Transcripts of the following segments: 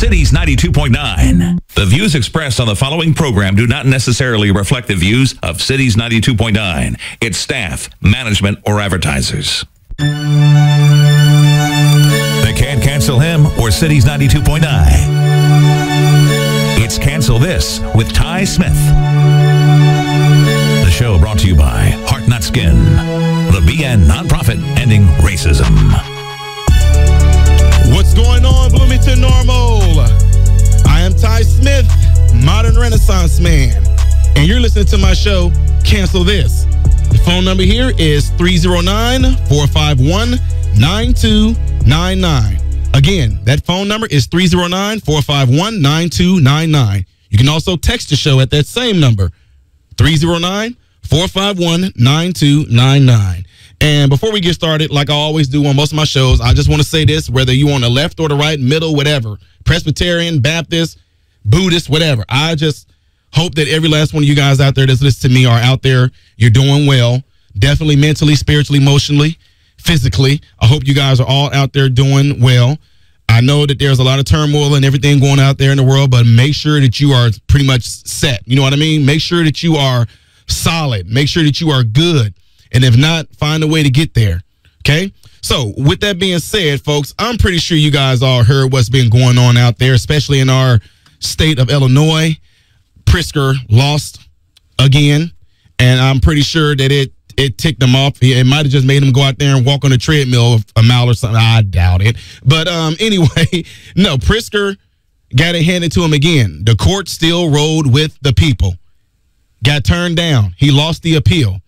Cities 92.9. The views expressed on the following program do not necessarily reflect the views of Cities 92.9, its staff, management, or advertisers. They can't cancel him or Cities 92.9. It's Cancel This with Ty Smith. The show brought to you by Heart Not Skin, the BN nonprofit ending racism. What's going on, Bloomington Normal? I am Ty Smith, modern Renaissance man, and you're listening to my show, Cancel This. The phone number here is 309-451-9299. Again, that phone number is 309-451-9299. You can also text the show at that same number, 309-451-9299. And before we get started, like I always do on most of my shows, I just want to say this, whether you're on the left or the right, middle, whatever, Presbyterian, Baptist, Buddhist, whatever. I just hope that every last one of you guys out there that's listening to me are out there. You're doing well, definitely mentally, spiritually, emotionally, physically. I hope you guys are all out there doing well. I know that there's a lot of turmoil and everything going out there in the world, but make sure that you are pretty much set. You know what I mean? Make sure that you are solid. Make sure that you are good. And if not, find a way to get there. Okay? So with that being said, folks, I'm pretty sure you guys all heard what's been going on out there, especially in our state of Illinois. Pritzker lost again, and I'm pretty sure that it ticked him off. It might have just made him go out there and walk on a treadmill a mile or something. I doubt it. But anyway, no, Pritzker got it handed to him again. The court still rode with the people. Got turned down. He lost the appeal.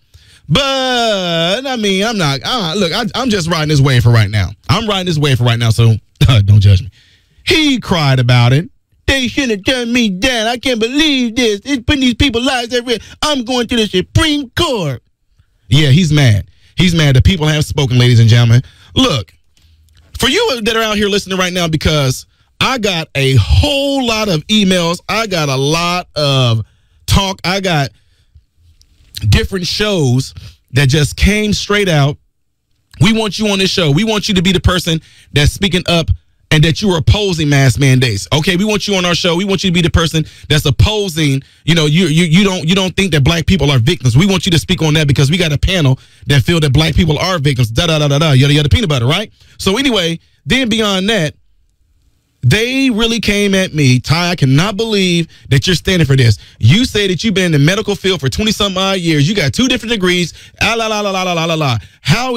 But, I mean, I'm not, I'm just riding this wave for right now. I'm riding this wave for right now, so don't judge me. He cried about it. They shouldn't have turned me down. I can't believe this. It's putting these people's lives at risk. I'm going to the Supreme Court. Yeah, he's mad. He's mad. The people have spoken, ladies and gentlemen. Look, for you that are out here listening right now, because I got a whole lot of emails. I got a lot of talk. I got different shows that just came straight out. We want you on this show. We want you to be the person that's speaking up and that you are opposing mask mandates. Okay, we want you on our show. We want you to be the person that's opposing, you don't think that black people are victims. We want you to speak on that because we got a panel that feel that black people are victims. Yada peanut butter, right? So anyway, then beyond that, they really came at me. Ty, I cannot believe that you're standing for this. You say that you've been in the medical field for 20-some odd years. You got 2 different degrees. How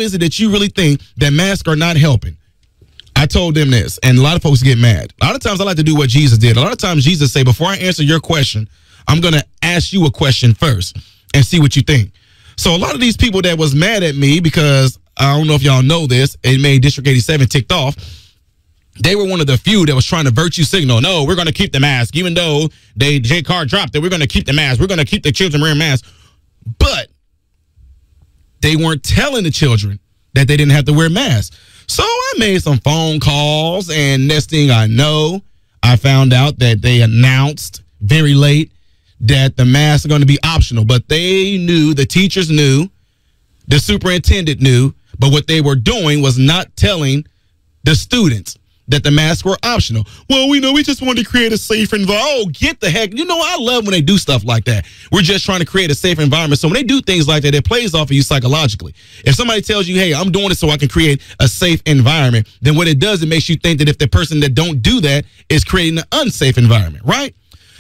is it that you really think that masks are not helping? I told them this, and a lot of folks get mad. A lot of times I like to do what Jesus did. A lot of times Jesus say, before I answer your question, I'm going to ask you a question first and see what you think. So a lot of these people that was mad at me because, I don't know if y'all know this, it made District 87 ticked off. They were one of the few that was trying to virtue signal. No, we're going to keep the mask. Even though J. Carr dropped it, we're going to keep the mask. We're going to keep the children wearing masks. But they weren't telling the children that they didn't have to wear masks. So I made some phone calls, and next thing I know, I found out that they announced very late that the masks are going to be optional. But they knew, the teachers knew, the superintendent knew, but what they were doing was not telling the students that the masks were optional. Well, we just wanted to create a safe environment. Oh, get the heck. I love when they do stuff like that. We're just trying to create a safe environment. So when they do things like that, it plays off of you psychologically. If somebody tells you, hey, I'm doing it so I can create a safe environment, then what it does, it makes you think that if the person that don't do that is creating an unsafe environment, right?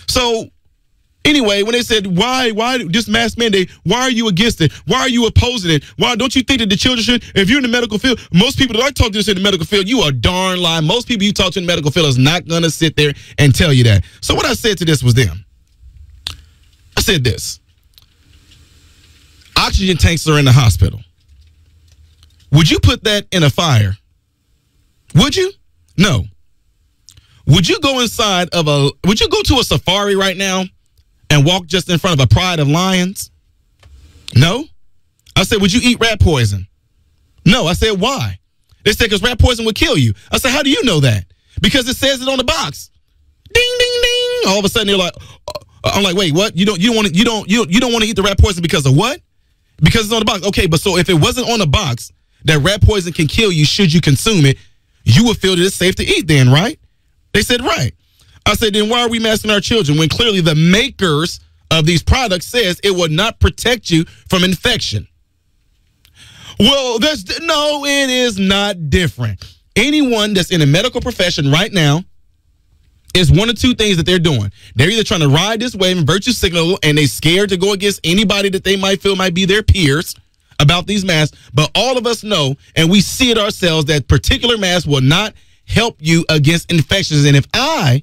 So anyway, when they said, why this mask mandate, why are you against it? Why are you opposing it? Why don't you think that the children should, if you're in the medical field, most people that I talk to in the medical field, you are darn lying. Most people you talk to in the medical field is not going to sit there and tell you that. So what I said to this was them. I said this. Oxygen tanks are in the hospital. Would you put that in a fire? Would you? No. Would you go would you go to a safari right now and walk just in front of a pride of lions? No. I said, would you eat rat poison? No. I said, why? They said, because rat poison would kill you. I said, how do you know that? Because it says it on the box. Ding, ding, ding. All of a sudden, they're like, I'm like, wait, what? You don't want to eat the rat poison because of what? Because it's on the box. Okay, but so if it wasn't on the box that rat poison can kill you should you consume it, you would feel that it's safe to eat then, right? They said, right. I said, then why are we masking our children when clearly the makers of these products says it will not protect you from infection? Well, no, it is not different. Anyone that's in a medical profession right now is one of two things that they're doing. They're either trying to ride this wave and virtue signal, and they're scared to go against anybody that they might feel might be their peers about these masks. But all of us know, and we see it ourselves, that particular mask will not help you against infections. And if I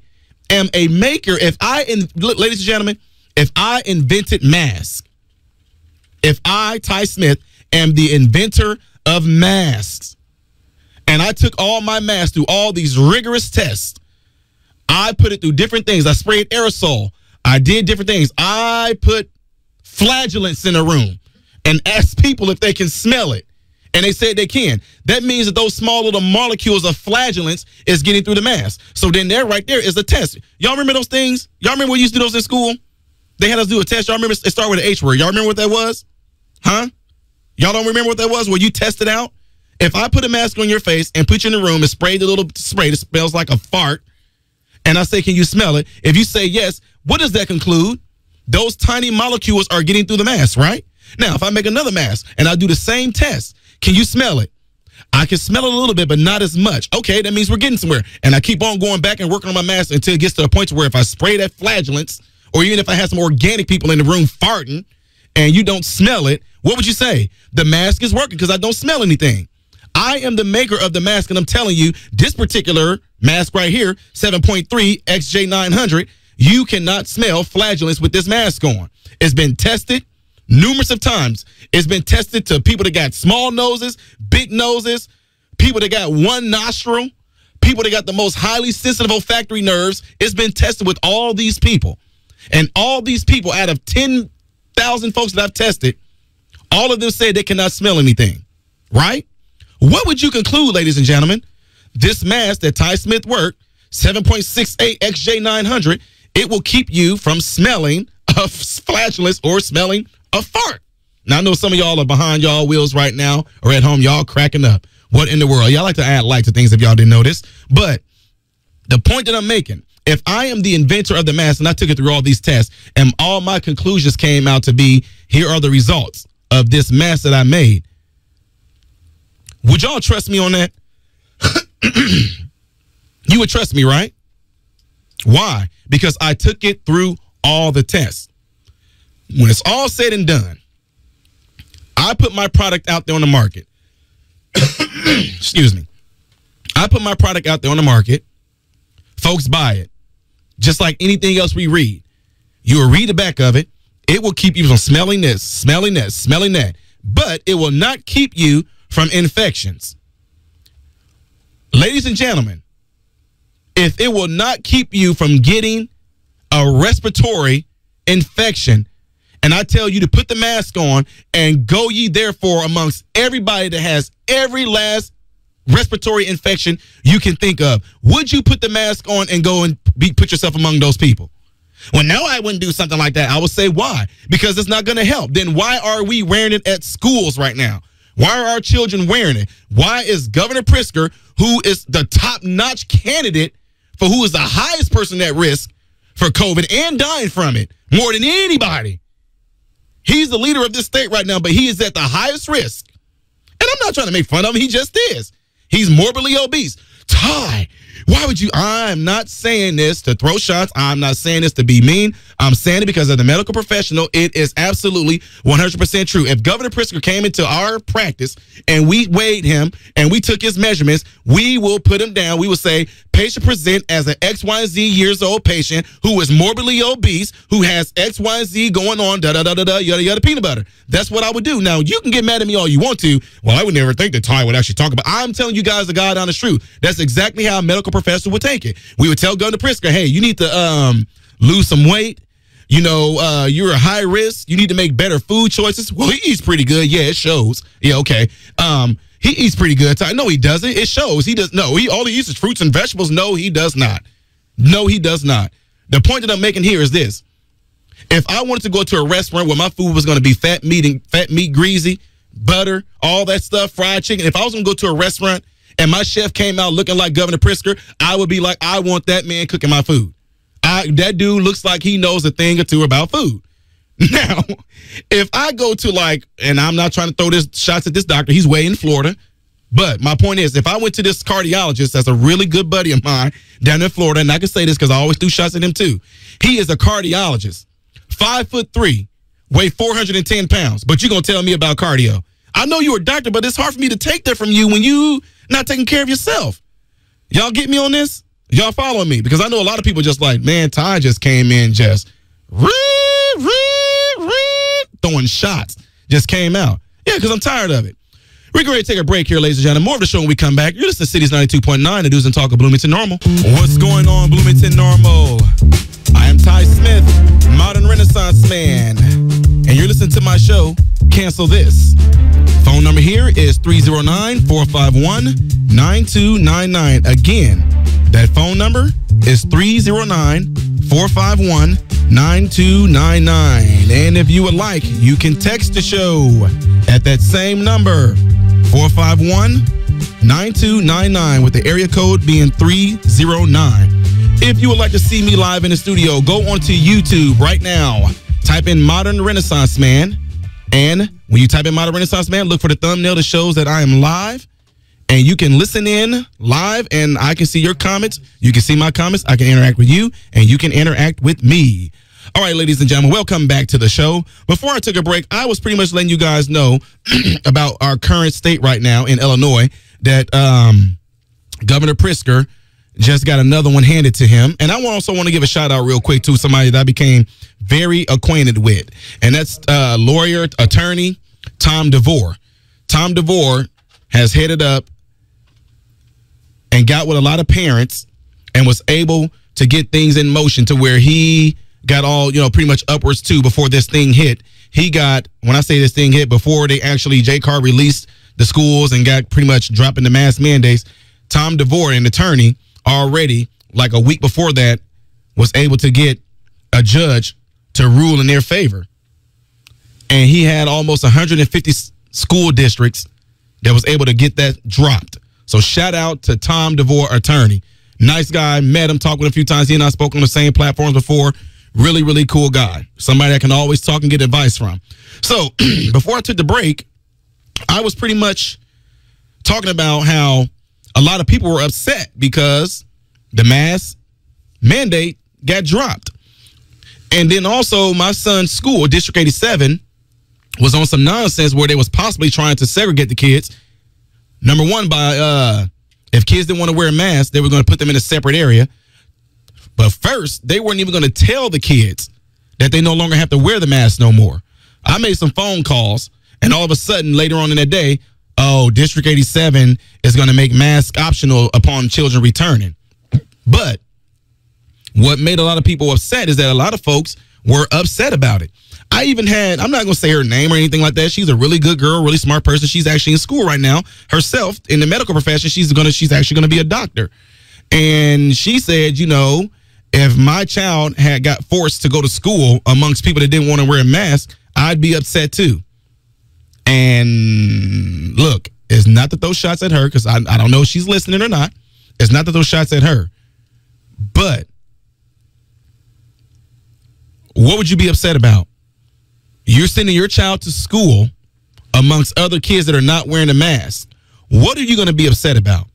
am a maker, ladies and gentlemen, if I invented masks, if I, Ty Smith, am the inventor of masks, and I took all my masks through all these rigorous tests, I put it through different things. I sprayed aerosol. I did different things. I put flagellants in a room and asked people if they can smell it. And they said they can. That means that those small little molecules of flagellants is getting through the mask. So then right there is a test. Y'all remember those things? Y'all remember we used to do those in school? They had us do a test. Y'all remember it started with an H word. Y'all remember what that was? Huh? Y'all don't remember what that was? Where you tested out? If I put a mask on your face and put you in the room and spray the little spray that smells like a fart, and I say, can you smell it? If you say yes, what does that conclude? Those tiny molecules are getting through the mask, right? Now, if I make another mask and I do the same test, can you smell it? I can smell it a little bit, but not as much. Okay, that means we're getting somewhere. And I keep on going back and working on my mask until it gets to the point where if I spray that flagellants, or even if I have some organic people in the room farting and you don't smell it, what would you say? The mask is working because I don't smell anything. I am the maker of the mask, and I'm telling you, this particular mask right here, 7.3 XJ900, you cannot smell flagellants with this mask on. It's been tested numerous of times. It's been tested to people that got small noses, big noses, people that got one nostril, people that got the most highly sensitive olfactory nerves. It's been tested with all these people. And all these people, out of 10,000 folks that I've tested, all of them say they cannot smell anything, right? What would you conclude, ladies and gentlemen? This mask that Ty Smith worked, 7.68 XJ900, it will keep you from smelling of flagellants or smelling a fart. Now, I know some of y'all are behind y'all wheels right now or at home, y'all cracking up. What in the world? Y'all like to add like to things if y'all didn't know this. But the point that I'm making, if I am the inventor of the mask and I took it through all these tests and all my conclusions came out to be, here are the results of this mask that I made, would y'all trust me on that? You would trust me, right? Why? Because I took it through all the tests. When it's all said and done, I put my product out there on the market. Excuse me. I put my product out there on the market. Folks buy it. Just like anything else we read. You will read the back of it. It will keep you from smelling this, smelling that, smelling that. But it will not keep you from infections. Ladies and gentlemen, if it will not keep you from getting a respiratory infection, and I tell you to put the mask on and go ye therefore amongst everybody that has every last respiratory infection you can think of, would you put the mask on and go and put yourself among those people? Well, no, I wouldn't do something like that. I would say why? Because it's not going to help. Then why are we wearing it at schools right now? Why are our children wearing it? Why is Governor Pritzker, who is the top-notch candidate for who is the highest person at risk for COVID and dying from it more than anybody? He's the leader of this state right now, but he is at the highest risk. And I'm not trying to make fun of him. He just is. He's morbidly obese. Ty, why would you? I'm not saying this to throw shots. I'm not saying this to be mean. I'm saying it because as a medical professional, it is absolutely 100% true. If Governor Pritzker came into our practice and we weighed him and we took his measurements, we will put him down. We will say, patient present as an XYZ years old patient who is morbidly obese, who has XYZ going on, yada, yada, peanut butter. That's what I would do. Now, you can get mad at me all you want to. Well, I would never think that Ty would actually talk about. I'm telling you guys the God honest truth. That's exactly how a medical professor would take it. We would tell Governor Pritzker, hey, you need to lose some weight. You know, you're a high risk. You need to make better food choices. Well, he eats pretty good. Yeah, it shows. Yeah, okay. He eats pretty good. No, he doesn't. It shows. He does. No, all he eats is fruits and vegetables. No, he does not. No, he does not. The point that I'm making here is this. If I wanted to go to a restaurant where my food was going to be fat meat, greasy, butter, all that stuff, fried chicken, if I was going to go to a restaurant and my chef came out looking like Governor Pritzker, I would be like, I want that man cooking my food. that dude looks like he knows a thing or two about food. Now, if I go to and I'm not trying to throw this shots at this doctor, he's way in Florida. But my point is, if I went to this cardiologist, that's a really good buddy of mine down in Florida, and I can say this because I always do shots at him too. He is a cardiologist, 5'3", weigh 410 pounds, but you're going to tell me about cardio. I know you're a doctor, but it's hard for me to take that from you when you not taking care of yourself. Y'all get me on this? Y'all following me? Because I know a lot of people just like, man, Ty just came in just throwing shots. Just came out. Yeah, because I'm tired of it. We're going to take a break here, ladies and gentlemen. More of the show when we come back. You're listening to Cities 92.9, the News and Talk of Bloomington Normal. What's going on, Bloomington Normal? I am Ty Smith, modern Renaissance man, and you're listening to my show, Cancel This. Phone number here is 309-451-9299. Again, that phone number is 309-451-9299. And if you would like, you can text the show at that same number, 451-9299, with the area code being 309. If you would like to see me live in the studio, go onto YouTube right now. Type in Modern Renaissance Man. And when you type in Modern Renaissance Man, look for the thumbnail that shows that I am live. And you can listen in live, and I can see your comments. You can see my comments. I can interact with you, and you can interact with me. All right, ladies and gentlemen, welcome back to the show. Before I took a break, I was pretty much letting you guys know about our current state right now in Illinois, that Governor Pritzker just got another one handed to him. And I also want to give a shout out real quick to somebody that I became very acquainted with. And that's lawyer, attorney, Tom DeVore. Tom DeVore has headed up and got with a lot of parents and was able to get things in motion to where he got all, pretty much upwards to before this thing hit. He got, when I say this thing hit, before they actually, JCAR released the schools and got pretty much dropping the mask mandates, Tom DeVore, an attorney, already, like a week before that, was able to get a judge to rule in their favor. And he had almost 150 school districts that was able to get that dropped. So shout out to Tom DeVore, attorney. Nice guy, met him, talked with him a few times. He and I spoke on the same platforms before. Really, really cool guy. Somebody I can always talk and get advice from. So before I took the break, I was pretty much talking about how a lot of people were upset because the mask mandate got dropped. And then also my son's school, District 87, was on some nonsense where they was possibly trying to segregate the kids. Number one, by if kids didn't want to wear a mask, they were going to put them in a separate area. But first, they weren't even going to tell the kids that they no longer have to wear the mask no more. I made some phone calls, and all of a sudden, later on in that day, District 87 is going to make mask optional upon children returning. But what made a lot of people upset is that a lot of folks were upset about it. I even had, I'm not going to say her name or anything like that. She's a really good girl, really smart person. She's actually in school right now herself in the medical profession. She's actually going to be a doctor. And she said, if my child had got forced to go to school amongst people that didn't want to wear a mask, I'd be upset too. And look, it's not to throw shots at her, because I don't know if she's listening or not. It's not to throw shots at her. But what would you be upset about? You're sending your child to school amongst other kids that are not wearing a mask. What are you going to be upset about?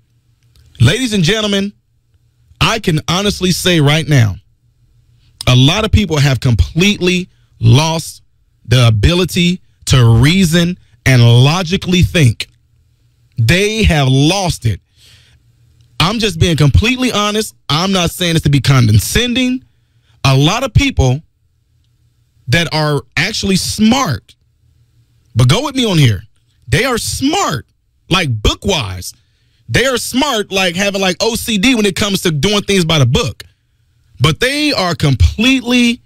Ladies and gentlemen, I can honestly say right now, a lot of people have completely lost the ability to reason and logically think. They have lost it. I'm just being completely honest. I'm not saying this to be condescending. A lot of people that are actually smart, but go with me on here. They are smart, like book-wise. They are smart, like having like OCD when it comes to doing things by the book. But they are completely,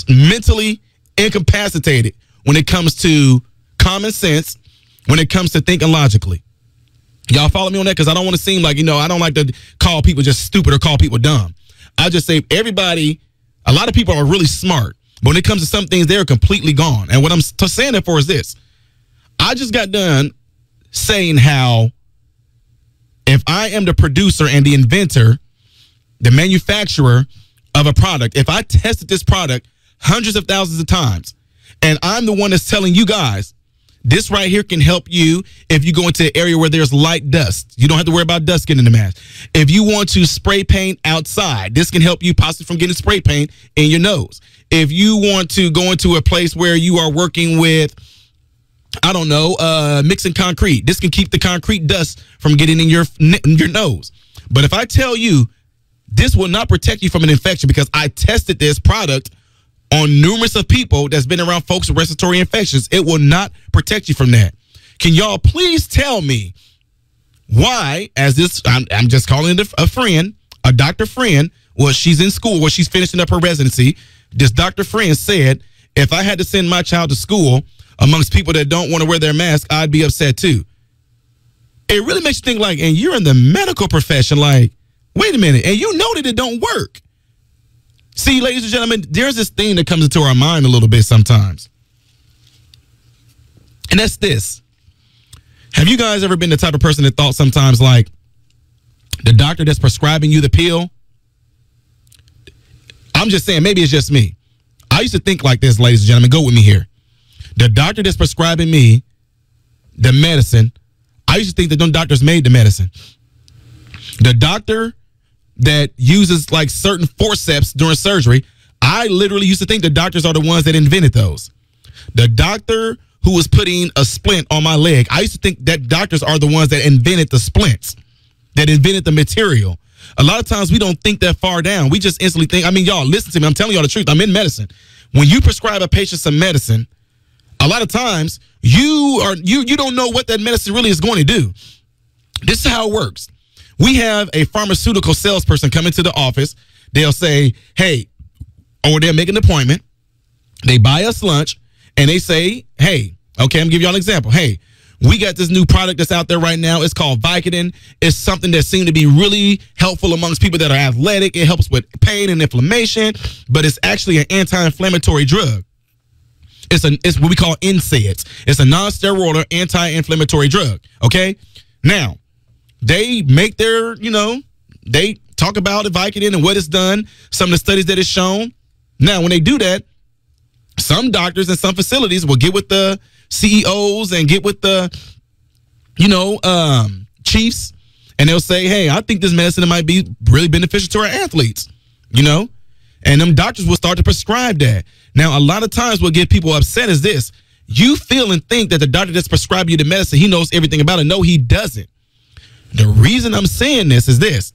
mentally incapacitated when it comes to common sense, when it comes to thinking logically. Y'all follow me on that? Because I don't want to seem like, I don't like to call people just stupid or call people dumb. I just say a lot of people are really smart. But when it comes to some things, they're completely gone. And what I'm saying that for is this. I just got done saying how if I am the producer and the inventor, the manufacturer of a product, if I tested this product hundreds of thousands of times, and I'm the one that's telling you guys, this right here can help you if you go into an area where there's light dust. You don't have to worry about dust getting in the mask. If you want to spray paint outside, this can help you possibly from getting spray paint in your nose. If you want to go into a place where you are working with, I don't know, mixing concrete, this can keep the concrete dust from getting in your nose. But if I tell you this will not protect you from an infection because I tested this product on numerous of people that's been around folks with respiratory infections, it will not protect you from that. Can y'all please tell me why, as this, I'm just calling it a friend, a doctor friend, well, she's in school, well, she's finishing up her residency. This doctor friend said, if I had to send my child to school amongst people that don't want to wear their mask, I'd be upset too. It really makes you think like, and you're in the medical profession, like, wait a minute, and you know that it don't work. See, ladies and gentlemen, there's this thing that comes into our mind a little bit sometimes. And that's this. Have you guys ever been the type of person that thought sometimes like the doctor that's prescribing you the pill? I'm just saying, maybe it's just me. I used to think like this, ladies and gentlemen. Go with me here. The doctor that's prescribing me the medicine, I used to think that them doctors made the medicine. The doctor that uses like certain forceps during surgery, I literally used to think the doctors are the ones that invented those. The doctor who was putting a splint on my leg, I used to think that doctors are the ones that invented the splints, that invented the material. A lot of times we don't think that far down. We just instantly think, I mean, y'all, listen to me. I'm telling y'all the truth. I'm in medicine. When you prescribe a patient some medicine, a lot of times you don't know what that medicine really is going to do. This is how it works. We have a pharmaceutical salesperson come into the office. They'll say, hey, or they'll make an appointment. They buy us lunch and they say, hey, okay, I'm gonna give y'all an example. Hey, we got this new product that's out there right now. It's called Vicodin. It's something that seemed to be really helpful amongst people that are athletic. It helps with pain and inflammation, but it's actually an anti-inflammatory drug. It's what we call NSAIDs. It's a non-steroidal anti-inflammatory drug, okay? Now, they make their, they talk about the Vicodin and what it's done, some of the studies that it's shown. Now, when they do that, some doctors and some facilities will get with the CEOs and get with the, chiefs, and they'll say, hey, I think this medicine might be really beneficial to our athletes, and them doctors will start to prescribe that. Now, a lot of times what get people upset is this. You feel and think that the doctor that's prescribing you the medicine, he knows everything about it. No, he doesn't. The reason I'm saying this is this.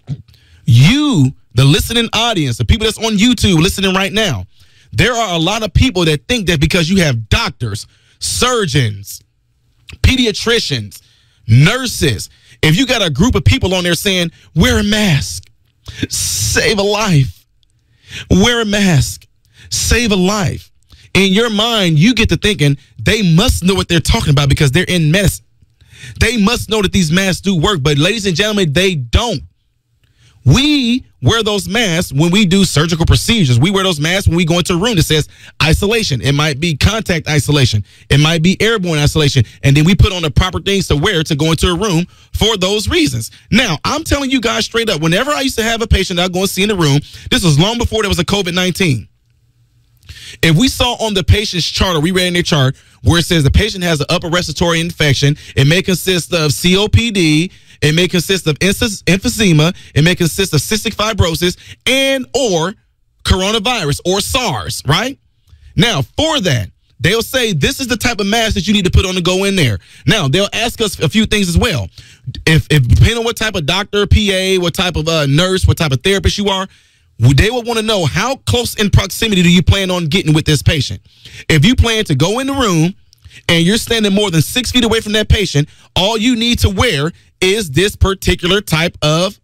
You, the listening audience, the people that's on YouTube listening right now, there are a lot of people that think that because you have doctors, surgeons, pediatricians, nurses, if you got a group of people on there saying, wear a mask, save a life, wear a mask, save a life, in your mind, you get to thinking they must know what they're talking about because they're in medicine. They must know that these masks do work, but ladies and gentlemen, they don't. We wear those masks when we do surgical procedures. We wear those masks when we go into a room that says isolation. It might be contact isolation. It might be airborne isolation. And then we put on the proper things to wear to go into a room for those reasons. Now, I'm telling you guys straight up, whenever I used to have a patient that I go and see in the room, this was long before there was a COVID-19. If we saw on the patient's chart, or we read in their chart, where it says the patient has an upper respiratory infection, it may consist of COPD, it may consist of emphysema, it may consist of cystic fibrosis, and or coronavirus or SARS, right? Now, for that, they'll say this is the type of mask that you need to put on to go in there. Now, they'll ask us a few things as well. If depending on what type of doctor, PA, what type of nurse, what type of therapist you are, they will want to know how close in proximity do you plan on getting with this patient. If you plan to go in the room and you're standing more than 6 feet away from that patient, all you need to wear is this particular type of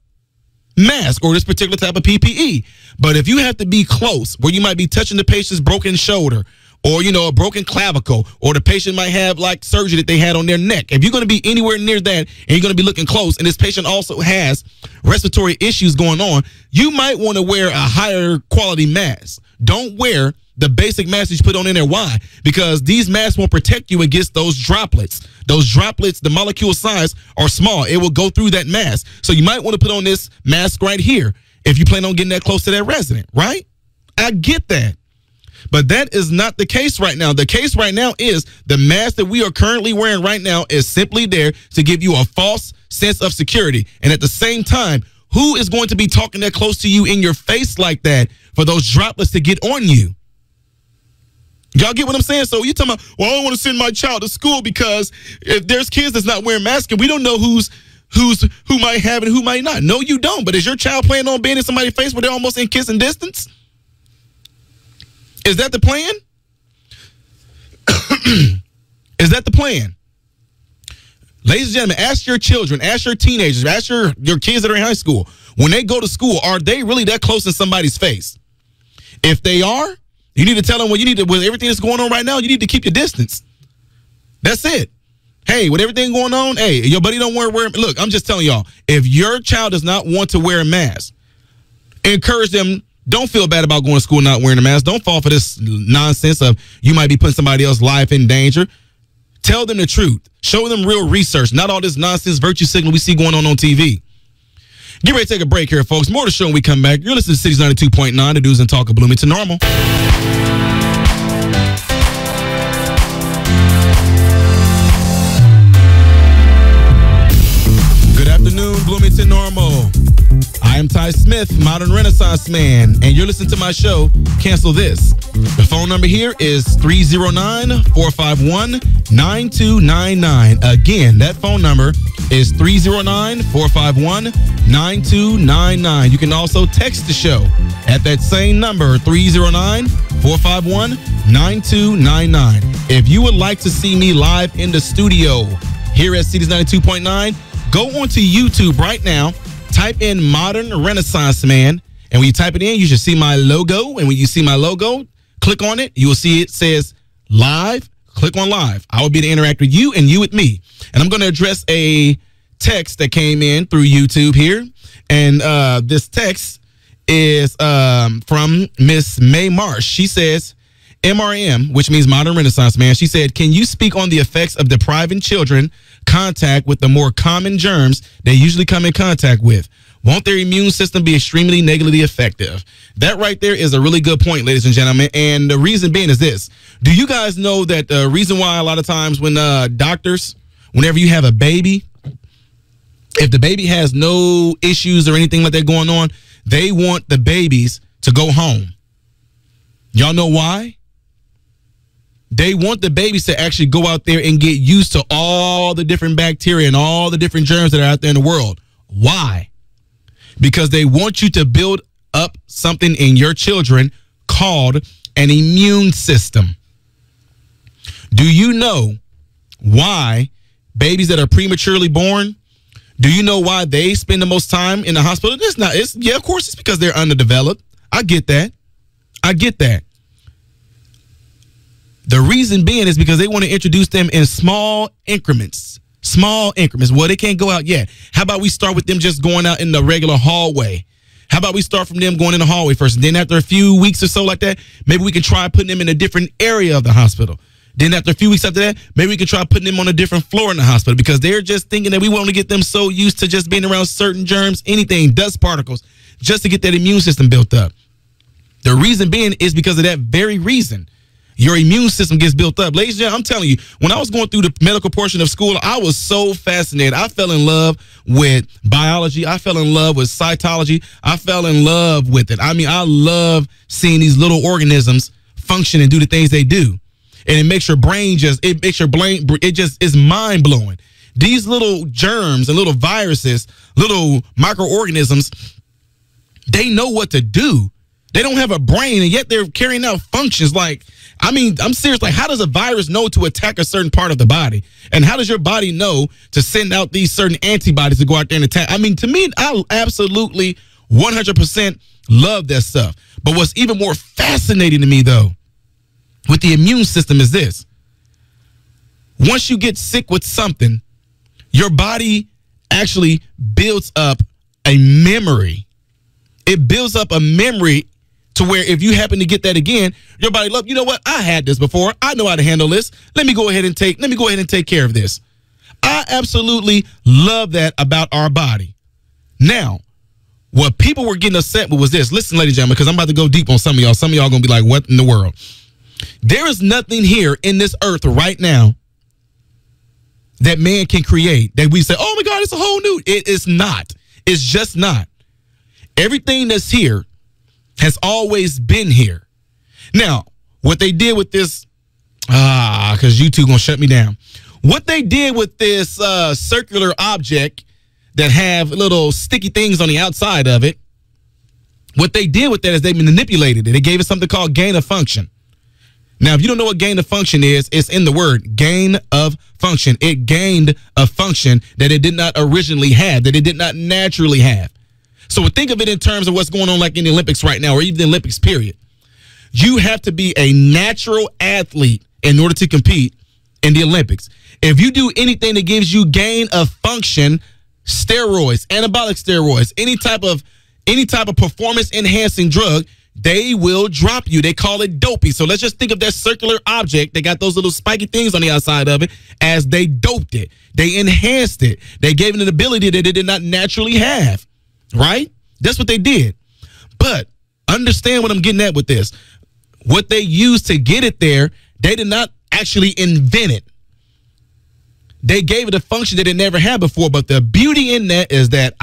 mask or this particular type of PPE. But if you have to be close, where you might be touching the patient's broken shoulder or, a broken clavicle, or the patient might have like surgery that they had on their neck. If you're going to be anywhere near that and you're going to be looking close and this patient also has respiratory issues going on, you might want to wear a higher quality mask. Don't wear the basic mask you put on in there. Why? Because these masks won't protect you against those droplets. Those droplets, the molecule size are small. It will go through that mask. So you might want to put on this mask right here if you plan on getting that close to that resident, right? I get that. But that is not the case right now. The case right now is the mask that we are currently wearing right now is simply there to give you a false sense of security. And at the same time, who is going to be talking that close to you in your face like that for those droplets to get on you? Y'all get what I'm saying? So you're talking about, well, I don't want to send my child to school because if there's kids that's not wearing masks, and we don't know who might have it and who might not. No, you don't. But is your child planning on being in somebody's face where they're almost in kissing distance? Is that the plan? Is that the plan? Ladies and gentlemen, ask your children, ask your teenagers, ask your kids that are in high school, when they go to school, are they really that close in somebody's face? If they are, you need to tell them, well, you need to, with everything that's going on right now, you need to keep your distance. That's it. Hey, with everything going on, hey, your buddy don't wear, look, I'm just telling y'all, if your child does not want to wear a mask, encourage them. Don't feel bad about going to school not wearing a mask. Don't fall for this nonsense of you might be putting somebody else's life in danger. Tell them the truth. Show them real research, not all this nonsense virtue signal we see going on TV. Get ready to take a break here, folks. More to the show when we come back. You're listening to Cities 92.9, the News and Talk of Bloomington Normal. Good afternoon, Bloomington Normal. I am Ty Smith, Modern Renaissance Man, and you're listening to my show, Cancel This. The phone number here is 309-451-9299. Again, that phone number is 309-451-9299. You can also text the show at that same number, 309-451-9299. If you would like to see me live in the studio here at Cities 92.9, go onto YouTube right now. Type in Modern Renaissance Man, and when you type it in, you should see my logo. And when you see my logo, click on it. You will see it says live. Click on live. I will be to interact with you and you with me. And I'm going to address a text that came in through YouTube here. And this text is from Miss May Marsh. She says, MRM, which means Modern Renaissance Man. She said, can you speak on the effects of depriving children contact with the more common germs they usually come in contact with? Won't their immune system be extremely negatively effective? That right there is a really good point, ladies and gentlemen. And the reason being is this. Do you guys know that the reason why a lot of times when doctors, whenever you have a baby, if the baby has no issues or anything like that going on, they want the babies to go home. Y'all know why? They want the babies to actually go out there and get used to all the different bacteria and all the different germs that are out there in the world. Why? Because they want you to build up something in your children called an immune system. Do you know why babies that are prematurely born, do you know why they spend the most time in the hospital? Yeah, of course, it's because they're underdeveloped. I get that. The reason being is because they want to introduce them in small increments. Well, they can't go out yet. How about we start with them just going out in the regular hallway? How about we start from them going in the hallway first? And then after a few weeks or so like that, maybe we can try putting them in a different area of the hospital. Then after a few weeks after that, maybe we can try putting them on a different floor in the hospital because they're just thinking that we want to get them so used to just being around certain germs, anything, dust particles, just to get that immune system built up. The reason being is because of that very reason. Your immune system gets built up. Ladies and gentlemen, I'm telling you, when I was going through the medical portion of school, I was so fascinated. I fell in love with biology. I fell in love with cytology. I fell in love with it. I mean, I love seeing these little organisms function and do the things they do. And it makes your brain it just is mind blowing. These little germs and little viruses, little microorganisms, they know what to do. They don't have a brain, and yet they're carrying out functions like, I mean, I'm serious. Like, how does a virus know to attack a certain part of the body? And how does your body know to send out these certain antibodies to go out there and attack? I mean, to me, I absolutely 100% love that stuff. But what's even more fascinating to me, though, with the immune system is this. Once you get sick with something, your body actually builds up a memory. It builds up a memory to where if you happen to get that again, your body, look, you know what? I had this before. I know how to handle this. Let me go ahead and take care of this. I absolutely love that about our body. Now, what people were getting upset with was this. Listen, ladies and gentlemen, because I'm about to go deep on some of y'all. Some of y'all going to be like, what in the world? There is nothing here in this earth right now that man can create that we say, oh my God, it's a whole new. It is not. It's just not. Everything that's here has always been here. Now, what they did with this, because YouTube gonna shut me down. What they did with this circular object that have little sticky things on the outside of it, what they did with that is they manipulated it. They gave it something called gain of function. Now, if you don't know what gain of function is, it's in the word gain of function. It gained a function that it did not originally have, that it did not naturally have. So think of it in terms of what's going on like in the Olympics right now, or even the Olympics, period. You have to be a natural athlete in order to compete in the Olympics. If you do anything that gives you gain of function, steroids, anabolic steroids, any type of performance enhancing drug, they will drop you. They call it doping. So let's just think of that circular object. They got those little spiky things on the outside of it as they doped it. They enhanced it. They gave it an ability that it did not naturally have. Right? That's what they did. But understand what I'm getting at with this. What they used to get it there, they did not actually invent it. They gave it a function that it never had before. But the beauty in that is that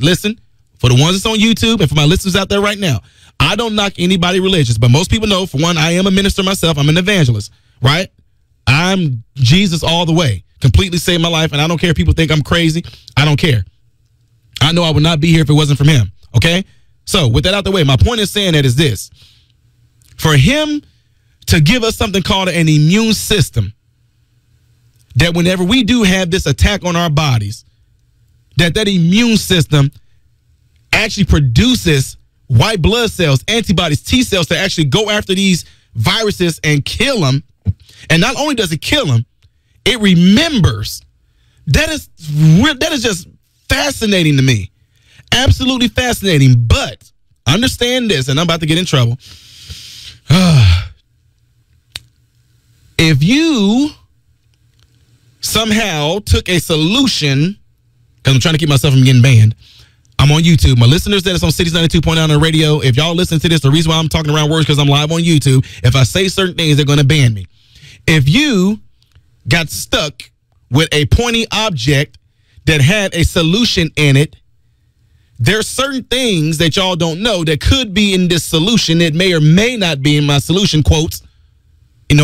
listen, for the ones that's on YouTube and for my listeners out there right now, I don't knock anybody religious, but most people know, for one, I am a minister myself. I'm an evangelist, right? I'm Jesus all the way. Completely saved my life, and I don't care if people think I'm crazy. I don't care. I know I would not be here if it wasn't from him, okay? So with that out the way, my point in saying that is this. For him to give us something called an immune system, that whenever we do have this attack on our bodies, that immune system actually produces white blood cells, antibodies, T cells to actually go after these viruses and kill them. And not only does it kill them, it remembers. That is just fascinating to me. Absolutely fascinating. But understand this, and I'm about to get in trouble. If you somehow took a solution, because I'm trying to keep myself from getting banned, I'm on YouTube. My listeners that is on Cities 92.9 on the radio, if y'all listen to this, the reason why I'm talking around words because I'm live on YouTube. If I say certain things, they're going to ban me. If you got stuck with a pointy object that had a solution in it, there's certain things that y'all don't know that could be in this solution. It may or may not be in my solution, quotes,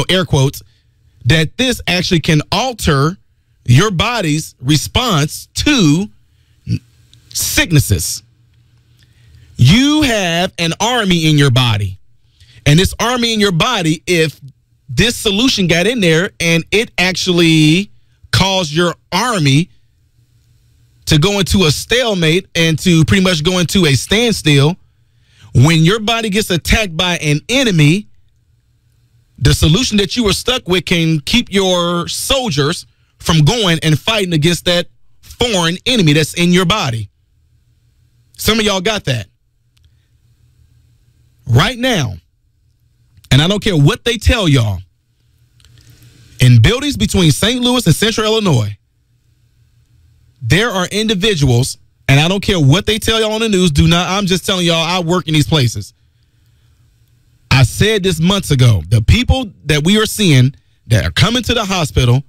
air quotes, that this actually can alter your body's response to sicknesses. You have an army in your body, and this army in your body, if this solution got in there and it actually caused your army to go into a stalemate and to pretty much go into a standstill, when your body gets attacked by an enemy, the solution that you were stuck with can keep your soldiers from going and fighting against that foreign enemy that's in your body. Some of y'all got that. Right now, and I don't care what they tell y'all, in buildings between St. Louis and Central Illinois, there are individuals, and I don't care what they tell y'all on the news, I'm just telling y'all, I work in these places. I said this months ago, the people that we are seeing that are coming to the hospital,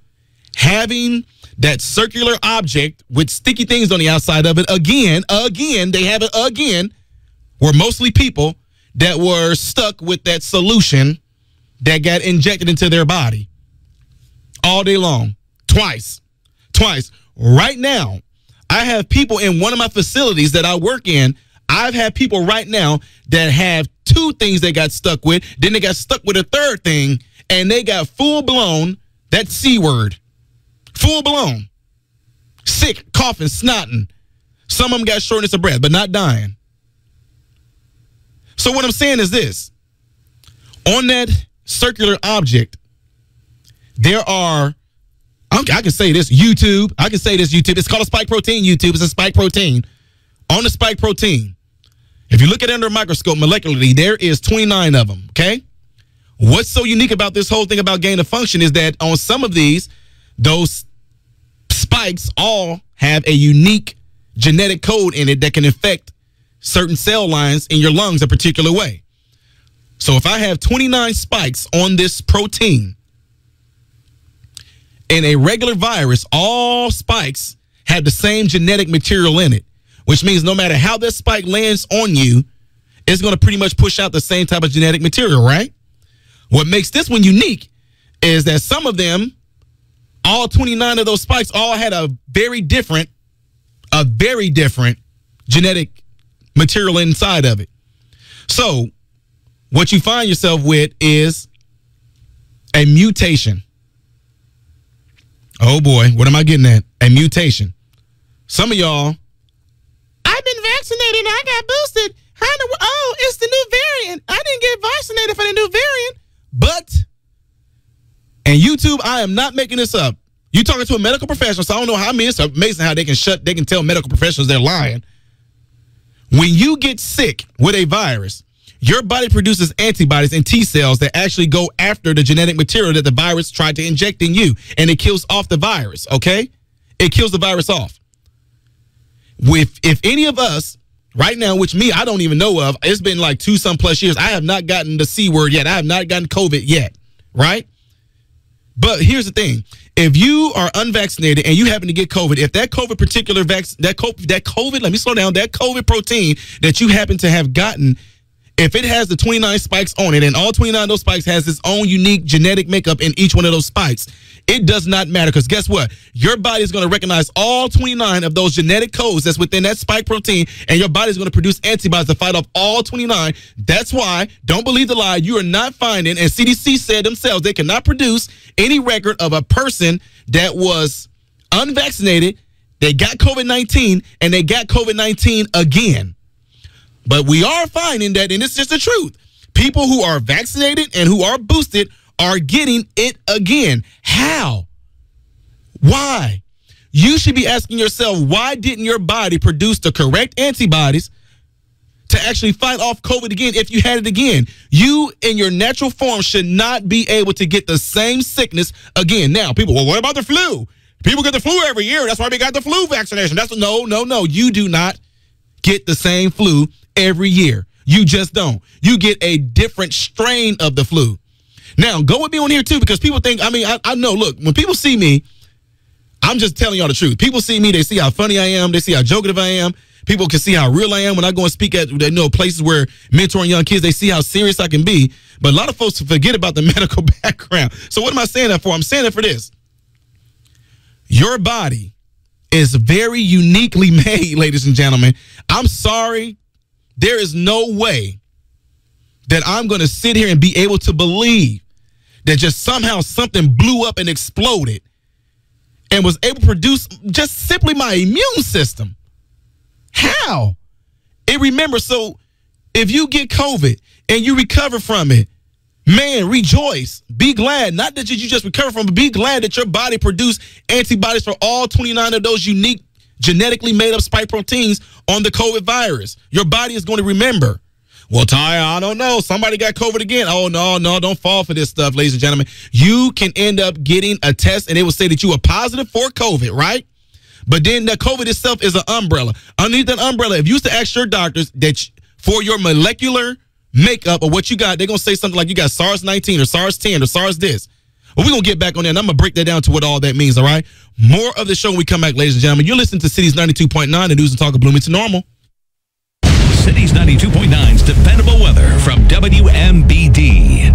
having that circular object with sticky things on the outside of it, again, they have it again, were mostly people that were stuck with that solution that got injected into their body all day long, twice. Right now, I have people in one of my facilities that I work in. I've had people right now that have two things they got stuck with. Then they got stuck with a third thing, and they got full-blown, that C word, full-blown, sick, coughing, snotting. Some of them got shortness of breath, but not dying. So what I'm saying is this. On that circular object, there are, I can say this, YouTube. I can say this, YouTube. It's called a spike protein, YouTube. It's a spike protein. On the spike protein, If you look at it under a microscope molecularly, there is 29 of them, okay? What's so unique about this whole thing about gain of function is that on some of these, those spikes all have a unique genetic code in it that can affect certain cell lines in your lungs a particular way. So if I have 29 spikes on this protein in a regular virus, all spikes have the same genetic material in it, which means no matter how that spike lands on you, it's going to pretty much push out the same type of genetic material, right? What makes this one unique is that some of them, all 29 of those spikes, all had a very different genetic material inside of it. So what you find yourself with is a mutation. Oh boy, what am I getting at? A mutation. Some of y'all, I've been vaccinated and I got boosted. Oh, it's the new variant. I didn't get vaccinated for the new variant. But, and YouTube, I am not making this up. You talking to a medical professional, so I don't know how it's amazing how they can tell medical professionals they're lying. When you get sick with a virus, your body produces antibodies and T cells that actually go after the genetic material that the virus tried to inject in you, and it kills off the virus, okay? It kills the virus off. If any of us right now, which me, I don't even know of, it's been like 2+ years, I have not gotten the C word yet. I have not gotten COVID yet, right? But here's the thing. If you are unvaccinated and you happen to get COVID, if that COVID particular vaccine, that COVID, let me slow down, that COVID protein that you happen to have gotten, if it has the 29 spikes on it and all 29 of those spikes has its own unique genetic makeup in each one of those spikes, it does not matter, because guess what? Your body is going to recognize all 29 of those genetic codes that's within that spike protein, and your body is going to produce antibodies to fight off all 29. That's why, don't believe the lie, you are not finding, and CDC said themselves, they cannot produce any record of a person that was unvaccinated, they got COVID-19, and they got COVID-19 again. But we are finding that, and it's just the truth, people who are vaccinated and who are boosted are getting it again. How? Why? You should be asking yourself, why didn't your body produce the correct antibodies to actually fight off COVID again if you had it again? You, in your natural form, should not be able to get the same sickness again. Now, people, well, what about the flu? People get the flu every year. That's why we got the flu vaccination. No. You do not get the same flu every year. You just don't. You get a different strain of the flu. Now, go with me on here, too, because people think, I know, look, when people see me, I'm just telling y'all the truth. People see me, they see how funny I am, they see how jokative I am. People can see how real I am when I go and speak at places where mentoring young kids, they see how serious I can be. But a lot of folks forget about the medical background. So what am I saying that for? I'm saying that for this. Your body is very uniquely made, ladies and gentlemen. I'm sorry. There is no way that I'm going to sit here and be able to believe that just somehow something blew up and exploded and was able to produce just simply my immune system. How? And remember, so if you get COVID and you recover from it, man, rejoice. Be glad. Not that you just recover from it, but be glad that your body produced antibodies for all 29 of those unique genetically made up spike proteins on the COVID virus. Your body is going to remember. Well, Ty, I don't know. Somebody got COVID again. Oh, no, don't fall for this stuff, ladies and gentlemen. You can end up getting a test, and it will say that you are positive for COVID, right? But then the COVID itself is an umbrella. Underneath that umbrella, if you used to ask your doctors that for your molecular makeup of what you got, they're going to say something like you got SARS-19 or SARS-10 or SARS this. Well, we're going to get back on that, and I'm going to break that down to what all that means, all right? More of the show when we come back, ladies and gentlemen. You're listening to Cities 92.9, the news and talk of Bloomington Normal. Cities 92.9's dependable weather from WMBD.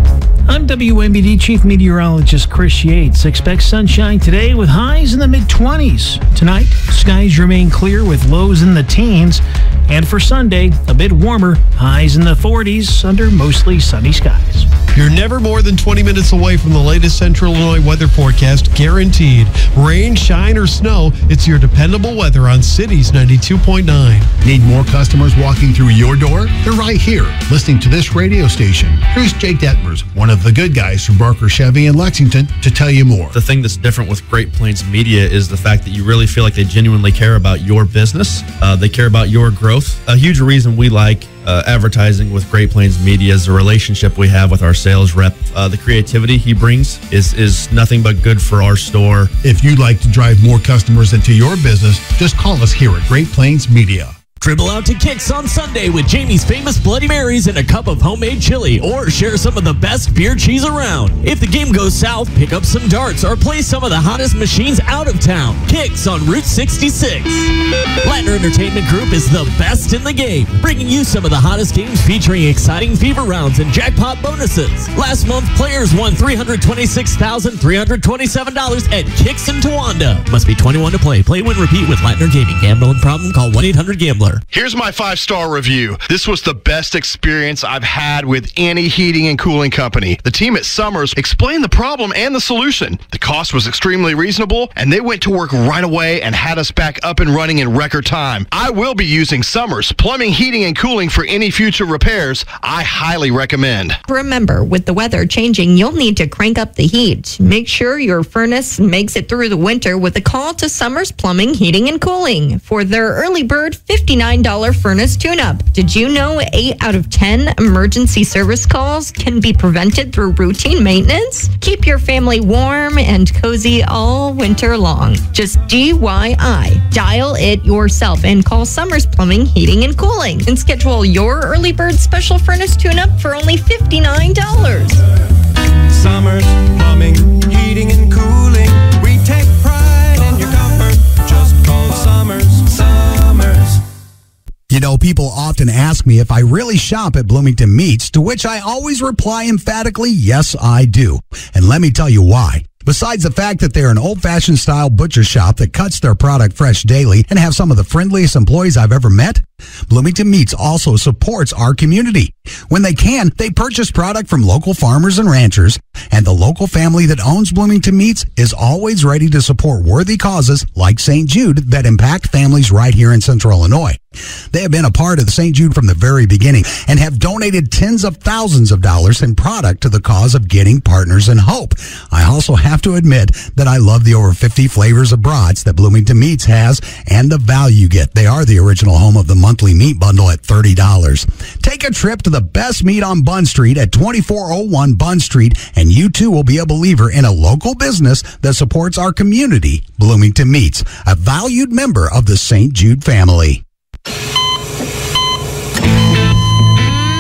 I'm WMBD Chief Meteorologist Chris Yates. Expect sunshine today with highs in the mid-20s. Tonight, skies remain clear with lows in the teens. And for Sunday, a bit warmer, highs in the 40s under mostly sunny skies. You're never more than 20 minutes away from the latest Central Illinois weather forecast, guaranteed. Rain, shine, or snow, it's your dependable weather on Cities 92.9. Need more customers walking through your door? They're right here, listening to this radio station. Here's Jake Detmers, one of the good guys from Barker Chevy in Lexington, to tell you more. The thing that's different with Great Plains Media is the fact that you really feel like they genuinely care about your business. They care about your growth. A huge reason we like advertising with Great Plains Media is the relationship we have with our sales rep. The creativity he brings is nothing but good for our store. If you'd like to drive more customers into your business, just call us here at Great Plains Media. Dribble out to Kicks on Sunday with Jamie's Famous Bloody Marys and a cup of homemade chili, or share some of the best beer cheese around. If the game goes south, pick up some darts or play some of the hottest machines out of town. Kicks on Route 66. Lattner Entertainment Group is the best in the game, bringing you some of the hottest games featuring exciting fever rounds and jackpot bonuses. Last month, players won $326,327 at Kicks in Towanda. Must be 21 to play. Play, win, repeat with Lattner Gaming. Gambling problem? Call 1-800-GAMBLER. Here's my 5-star review. This was the best experience I've had with any heating and cooling company. The team at Summers explained the problem and the solution. The cost was extremely reasonable, and they went to work right away and had us back up and running in record time. I will be using Summers Plumbing, Heating, and Cooling for any future repairs. I highly recommend. Remember, with the weather changing, you'll need to crank up the heat. Make sure your furnace makes it through the winter with a call to Summers Plumbing, Heating, and Cooling for their early bird $59 furnace tune-up. Did you know 8 out of 10 emergency service calls can be prevented through routine maintenance? Keep your family warm and cozy all winter long. Just DIY. Dial it yourself and call Summers Plumbing, Heating, and Cooling and schedule your early bird special furnace tune-up for only $59. Summers Plumbing, Heating, and Cooling. We take pride in your comfort. Just call Summers. You know, people often ask me if I really shop at Bloomington Meats, to which I always reply emphatically, yes, I do. And let me tell you why. Besides the fact that they're an old-fashioned style butcher shop that cuts their product fresh daily and have some of the friendliest employees I've ever met, Bloomington Meats also supports our community. When they can, they purchase product from local farmers and ranchers, and the local family that owns Bloomington Meats is always ready to support worthy causes like St. Jude that impact families right here in Central Illinois. They have been a part of St. Jude from the very beginning and have donated tens of thousands of dollars in product to the cause of getting partners in hope. I also have to admit that I love the over 50 flavors of brats that Bloomington Meats has and the value you get. They are the original home of the monthly meat bundle at $30. Take a trip to the best meat on Bunn Street at 2401 Bunn Street, and you too will be a believer in a local business that supports our community, Bloomington Meats, a valued member of the St. Jude family.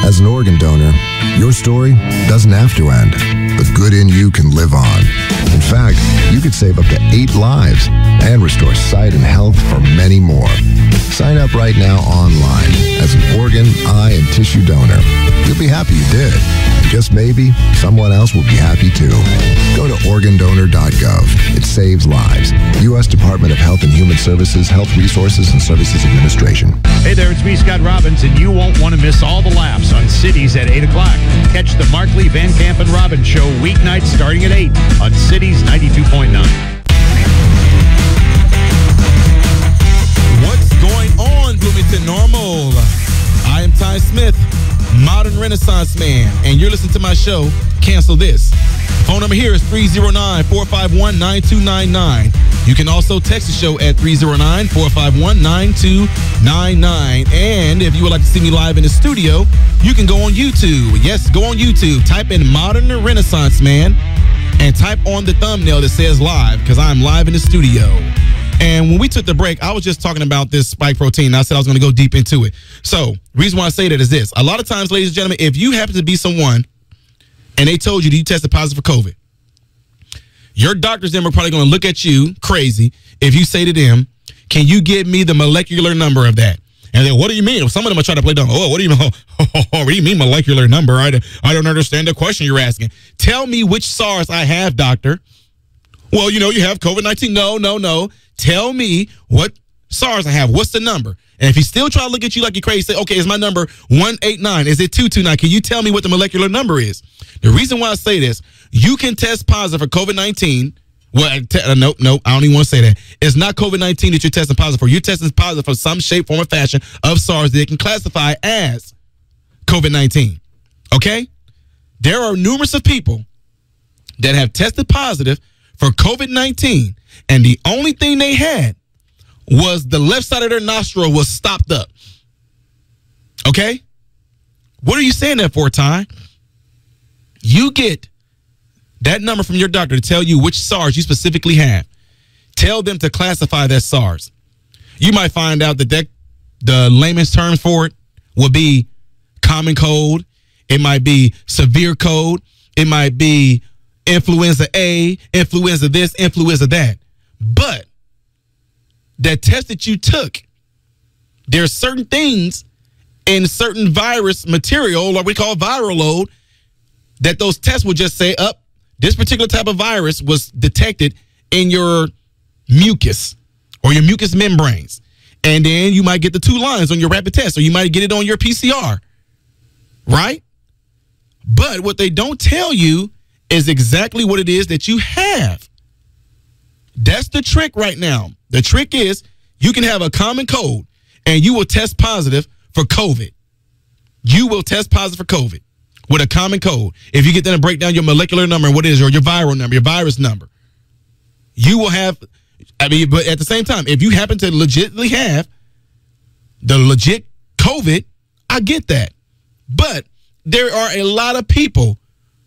As an organ donor, your story doesn't have to end. The good in you can live on. In fact, you could save up to 8 lives and restore sight and health for many more. Sign up right now online as an organ, eye, and tissue donor. You'll be happy you did. And just maybe someone else will be happy too. Go to organdonor.gov. It saves lives. U.S. Department of Health and Human Services, Health Resources and Services Administration. Hey there, it's me, Scott Robbins, and you won't want to miss all the laps on Cities at 8 o'clock. Catch the Mark Lee, Van Camp, and Robbins show weeknights starting at 8 on Cities 92.9. What's going on, Bloomington Normal? I am Ty Smith, modern Renaissance man, and you're listening to my show, Cancel This. Phone number here is 309-451-9299. You can also text the show at 309-451-9299. And if you would like to see me live in the studio, you can go on YouTube. Yes, go on YouTube. Type in Modern Renaissance Man and type on the thumbnail that says live, because I'm live in the studio. And when we took the break, I was just talking about this spike protein. And I said I was going to go deep into it. So the reason why I say that is this. A lot of times, ladies and gentlemen, if you happen to be someone and they told you that you tested positive for COVID, your doctors then were probably going to look at you crazy if you say to them, can you give me the molecular number of that? And then, what do you mean? Some of them are trying to play dumb. Oh, what do you mean? What do you mean molecular number? I don't understand the question you're asking. Tell me which SARS I have, doctor. Well, you have COVID-19. No. Tell me what SARS I have. What's the number? And if he's still trying to look at you like you're crazy, say, okay, is my number 189? Is it 229? Can you tell me what the molecular number is? The reason why I say this, you can test positive for COVID-19. Well, nope, I don't even want to say that. It's not COVID-19 that you're testing positive for. You're testing positive for some shape, form, or fashion of SARS that they can classify as COVID-19. Okay? There are numerous of people that have tested positive for COVID-19, and the only thing they had was the left side of their nostril was stopped up. Okay? What are you saying that for, Ty? You get that number from your doctor to tell you which SARS you specifically have. Tell them to classify that SARS. You might find out that the layman's term for it will be common cold. It might be severe cold. It might be influenza A, influenza this, influenza that. But that test that you took, there's certain things in certain virus material, or we call viral load, that those tests will just say, this particular type of virus was detected in your mucus or your mucous membranes. And then you might get the 2 lines on your rapid test, or you might get it on your PCR, right? But what they don't tell you is exactly what it is that you have. That's the trick right now. The trick is you can have a common cold and you will test positive for COVID. You will test positive for COVID with a common cold. If you get them to break down your molecular number and what it is, or your viral number, your virus number, you will have, but at the same time, if you happen to legitimately have the legit COVID, I get that. But there are a lot of people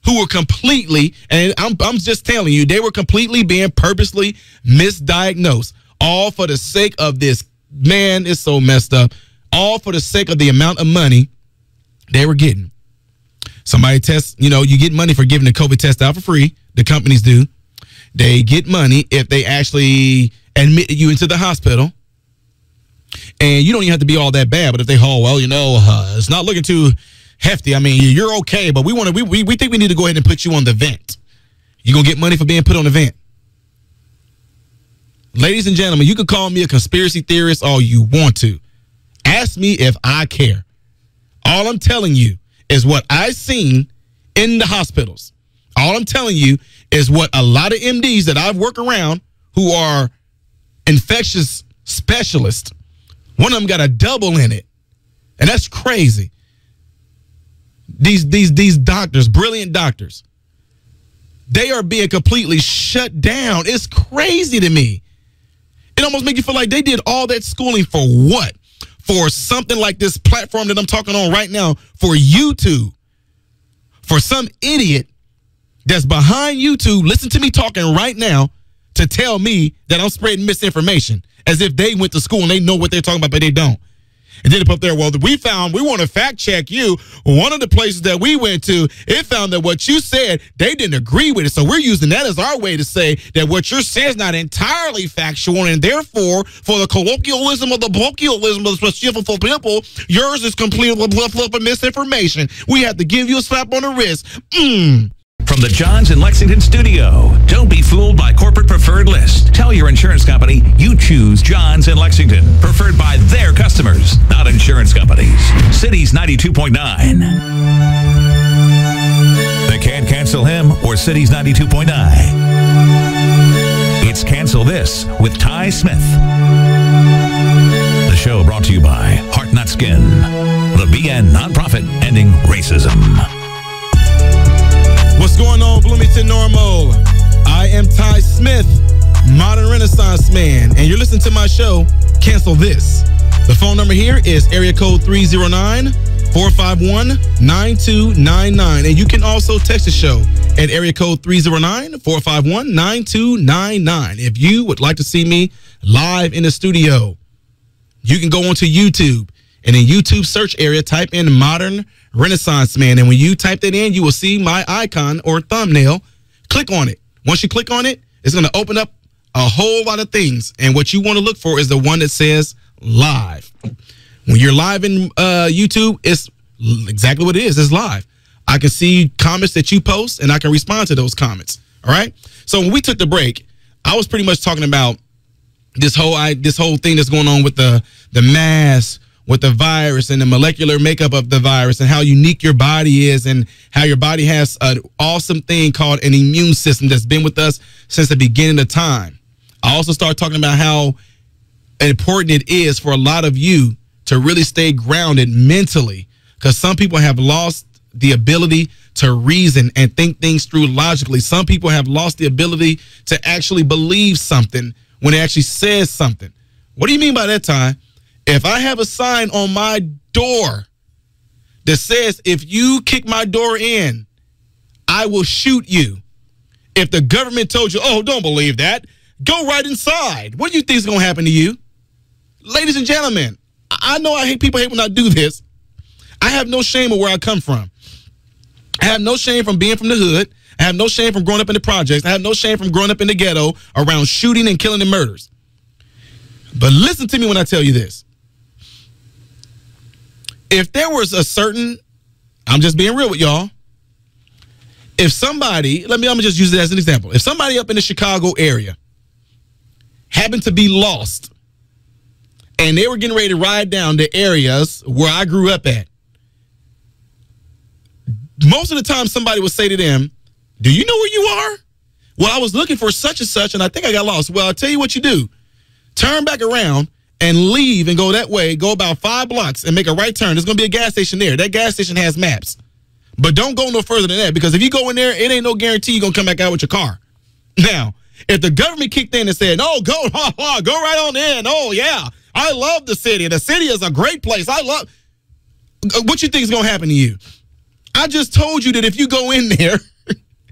who were completely, and I'm just telling you, they were completely being purposely misdiagnosed, all for the sake of this. Man, it's so messed up. All for the sake of the amount of money they were getting. Somebody tests, you get money for giving the COVID test out for free. The companies do. They get money if they actually admit you into the hospital. And you don't even have to be all that bad, but if they, it's not looking too hefty. I mean, you're okay, but we think we need to go ahead and put you on the vent. You're going to get money for being put on the vent. Ladies and gentlemen, you can call me a conspiracy theorist all you want to. Ask me if I care. All I'm telling you is what I've seen in the hospitals. All I'm telling you is what a lot of MDs that I've worked around who are infectious specialists, one of them got a double in it. And that's crazy. These doctors, brilliant doctors, they are being completely shut down. It's crazy to me. It almost makes you feel like they did all that schooling for what? For something like this platform that I'm talking on right now, for YouTube. For some idiot that's behind YouTube, listen to me talking right now, to tell me that I'm spreading misinformation as if they went to school and they know what they're talking about, but they don't. And then they put up there, we want to fact check you. One of the places that we went to, it found that what you said, they didn't agree with it. So we're using that as our way to say that what you're saying is not entirely factual, and therefore, for the colloquialism of the colloquialism of the specific people, yours is completely misinformation. We have to give you a slap on the wrist. From the Johns in Lexington studio, don't be fooled by corporate preferred list. Tell your insurance company you choose Johns in Lexington, preferred by their customers, not insurance companies. Cities 92.9. They can't cancel him or Cities 92.9. It's Cancel This with Ty Smith. The show brought to you by Heart Not Skin, the BN nonprofit ending racism. What's going on, Bloomington Normal? I am Ty Smith, modern Renaissance man, and you're listening to my show, Cancel This. The phone number here is area code 309-451-9299, and you can also text the show at area code 309-451-9299. If you would like to see me live in the studio, you can go onto YouTube, and in YouTube search area, type in Modern Renaissance Man. And when you type that in, you will see my icon or thumbnail. Click on it. Once you click on it, it's going to open up a whole lot of things. And what you want to look for is the one that says live. When you're live in YouTube, it's exactly what it is. It's live. I can see comments that you post, and I can respond to those comments. All right? So when we took the break, I was pretty much talking about this whole thing that's going on with the mask, with the virus and the molecular makeup of the virus, and how unique your body is, and how your body has an awesome thing called an immune system that's been with us since the beginning of time. I also started talking about how important it is for a lot of you to really stay grounded mentally, because some people have lost the ability to reason and think things through logically. Some people have lost the ability to actually believe something when it actually says something. What do you mean by that, Ty? If I have a sign on my door that says if you kick my door in, I will shoot you. If the government told you, oh, don't believe that, go right inside. What do you think is going to happen to you? Ladies and gentlemen, I know people hate when I do this. I have no shame of where I come from. I have no shame from being from the hood. I have no shame from growing up in the projects. I have no shame from growing up in the ghetto around shooting and killing and murders. But listen to me when I tell you this. If there was a certain, I'm just being real with y'all. If somebody, I'm gonna just use it as an example. If somebody up in the Chicago area happened to be lost and they were getting ready to ride down the areas where I grew up at, most of the time somebody would say to them, do you know where you are? Well, I was looking for such and such and I think I got lost. Well, I'll tell you what you do. Turn back around and leave and go that way, go about 5 blocks and make a right turn. There's going to be a gas station there. That gas station has maps. But don't go no further than that, because if you go in there, it ain't no guarantee you're going to come back out with your car. Now, if the government kicked in and said, no, go right on in. Oh, yeah, I love the city. The city is a great place. What you think is going to happen to you? I just told you that if you go in there,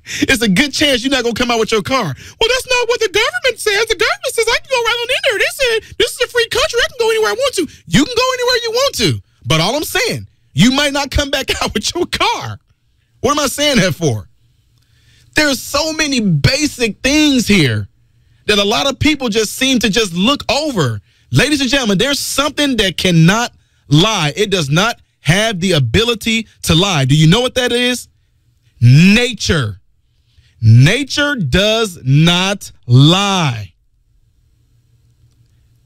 it's a good chance you're not going to come out with your car. Well, that's not what the government says. The government says I can go right on in there. They said this is a free country. I can go anywhere I want to. You can go anywhere you want to. But all I'm saying, you might not come back out with your car. What am I saying that for? There's so many basic things here that a lot of people just seem to just look over. Ladies and gentlemen, there's something that cannot lie. It does not have the ability to lie. Do you know what that is? Nature. Nature does not lie.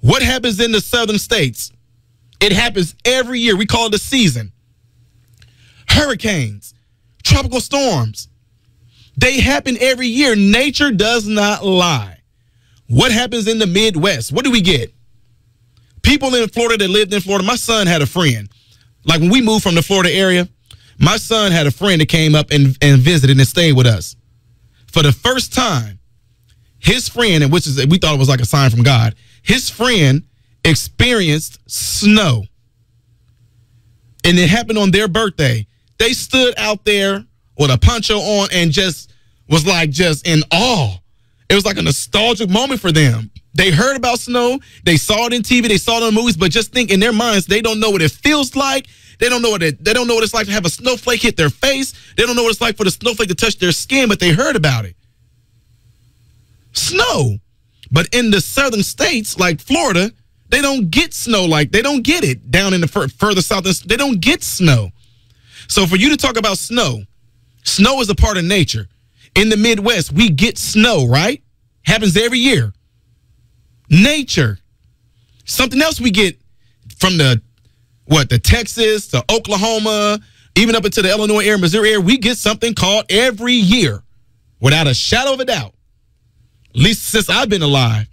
What happens in the southern states? It happens every year. We call it a season. Hurricanes, tropical storms, they happen every year. Nature does not lie. What happens in the Midwest? What do we get? People in Florida that lived in Florida. My son had a friend. Like when we moved from the Florida area, my son had a friend that came up and visited and stayed with us. For the first time, his friend, and which is we thought it was like a sign from God, his friend experienced snow. And it happened on their birthday. They stood out there with a poncho on and just was like just in awe. It was like a nostalgic moment for them. They heard about snow. They saw it in TV. They saw it in movies. But just think in their minds, they don't know what it feels like. They don't know what it's like to have a snowflake hit their face. They don't know what it's like for the snowflake to touch their skin, but they heard about it. Snow. But in the southern states, like Florida, they don't get snow they don't get it. Down in the further south, they don't get snow. So for you to talk about snow is a part of nature. In the Midwest, we get snow, right? Happens every year. Nature. Something else we get from the Texas to Oklahoma, even up into the Illinois area, Missouri area, we get something called every year, without a shadow of a doubt. At least since I've been alive.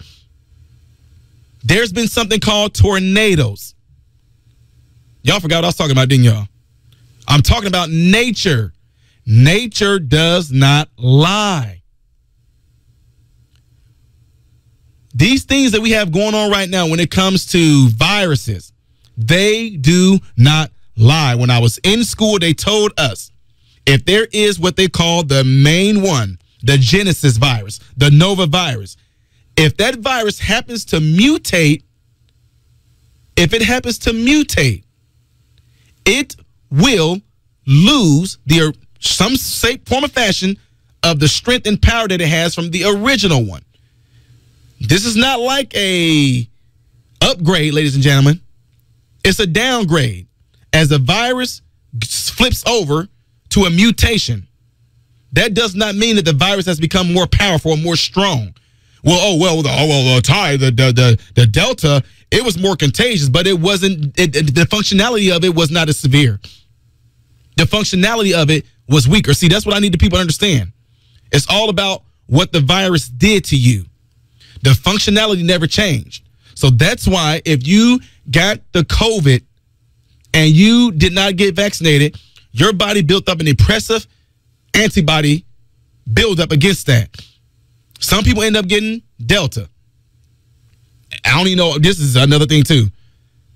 There's been something called tornadoes. Y'all forgot what I was talking about, didn't y'all? I'm talking about nature. Nature does not lie. These things that we have going on right now when it comes to viruses, they do not lie. When I was in school, they told us if there is what they call the main one, the Genesis virus, the Nova virus, if that virus happens to mutate, it will lose some form or fashion of the strength and power that it has from the original one. This is not like a upgrade, ladies and gentlemen. It's a downgrade as the virus flips over to a mutation. That does not mean that the virus has become more powerful or more strong. The Delta, it was more contagious, but it wasn't. The functionality of it was not as severe. The functionality of it was weaker. See, that's what I need the people to understand. It's all about what the virus did to you. The functionality never changed. So that's why if you got the COVID and you did not get vaccinated, your body built up an impressive antibody buildup against that. Some people end up getting Delta. I don't even know. This is another thing too.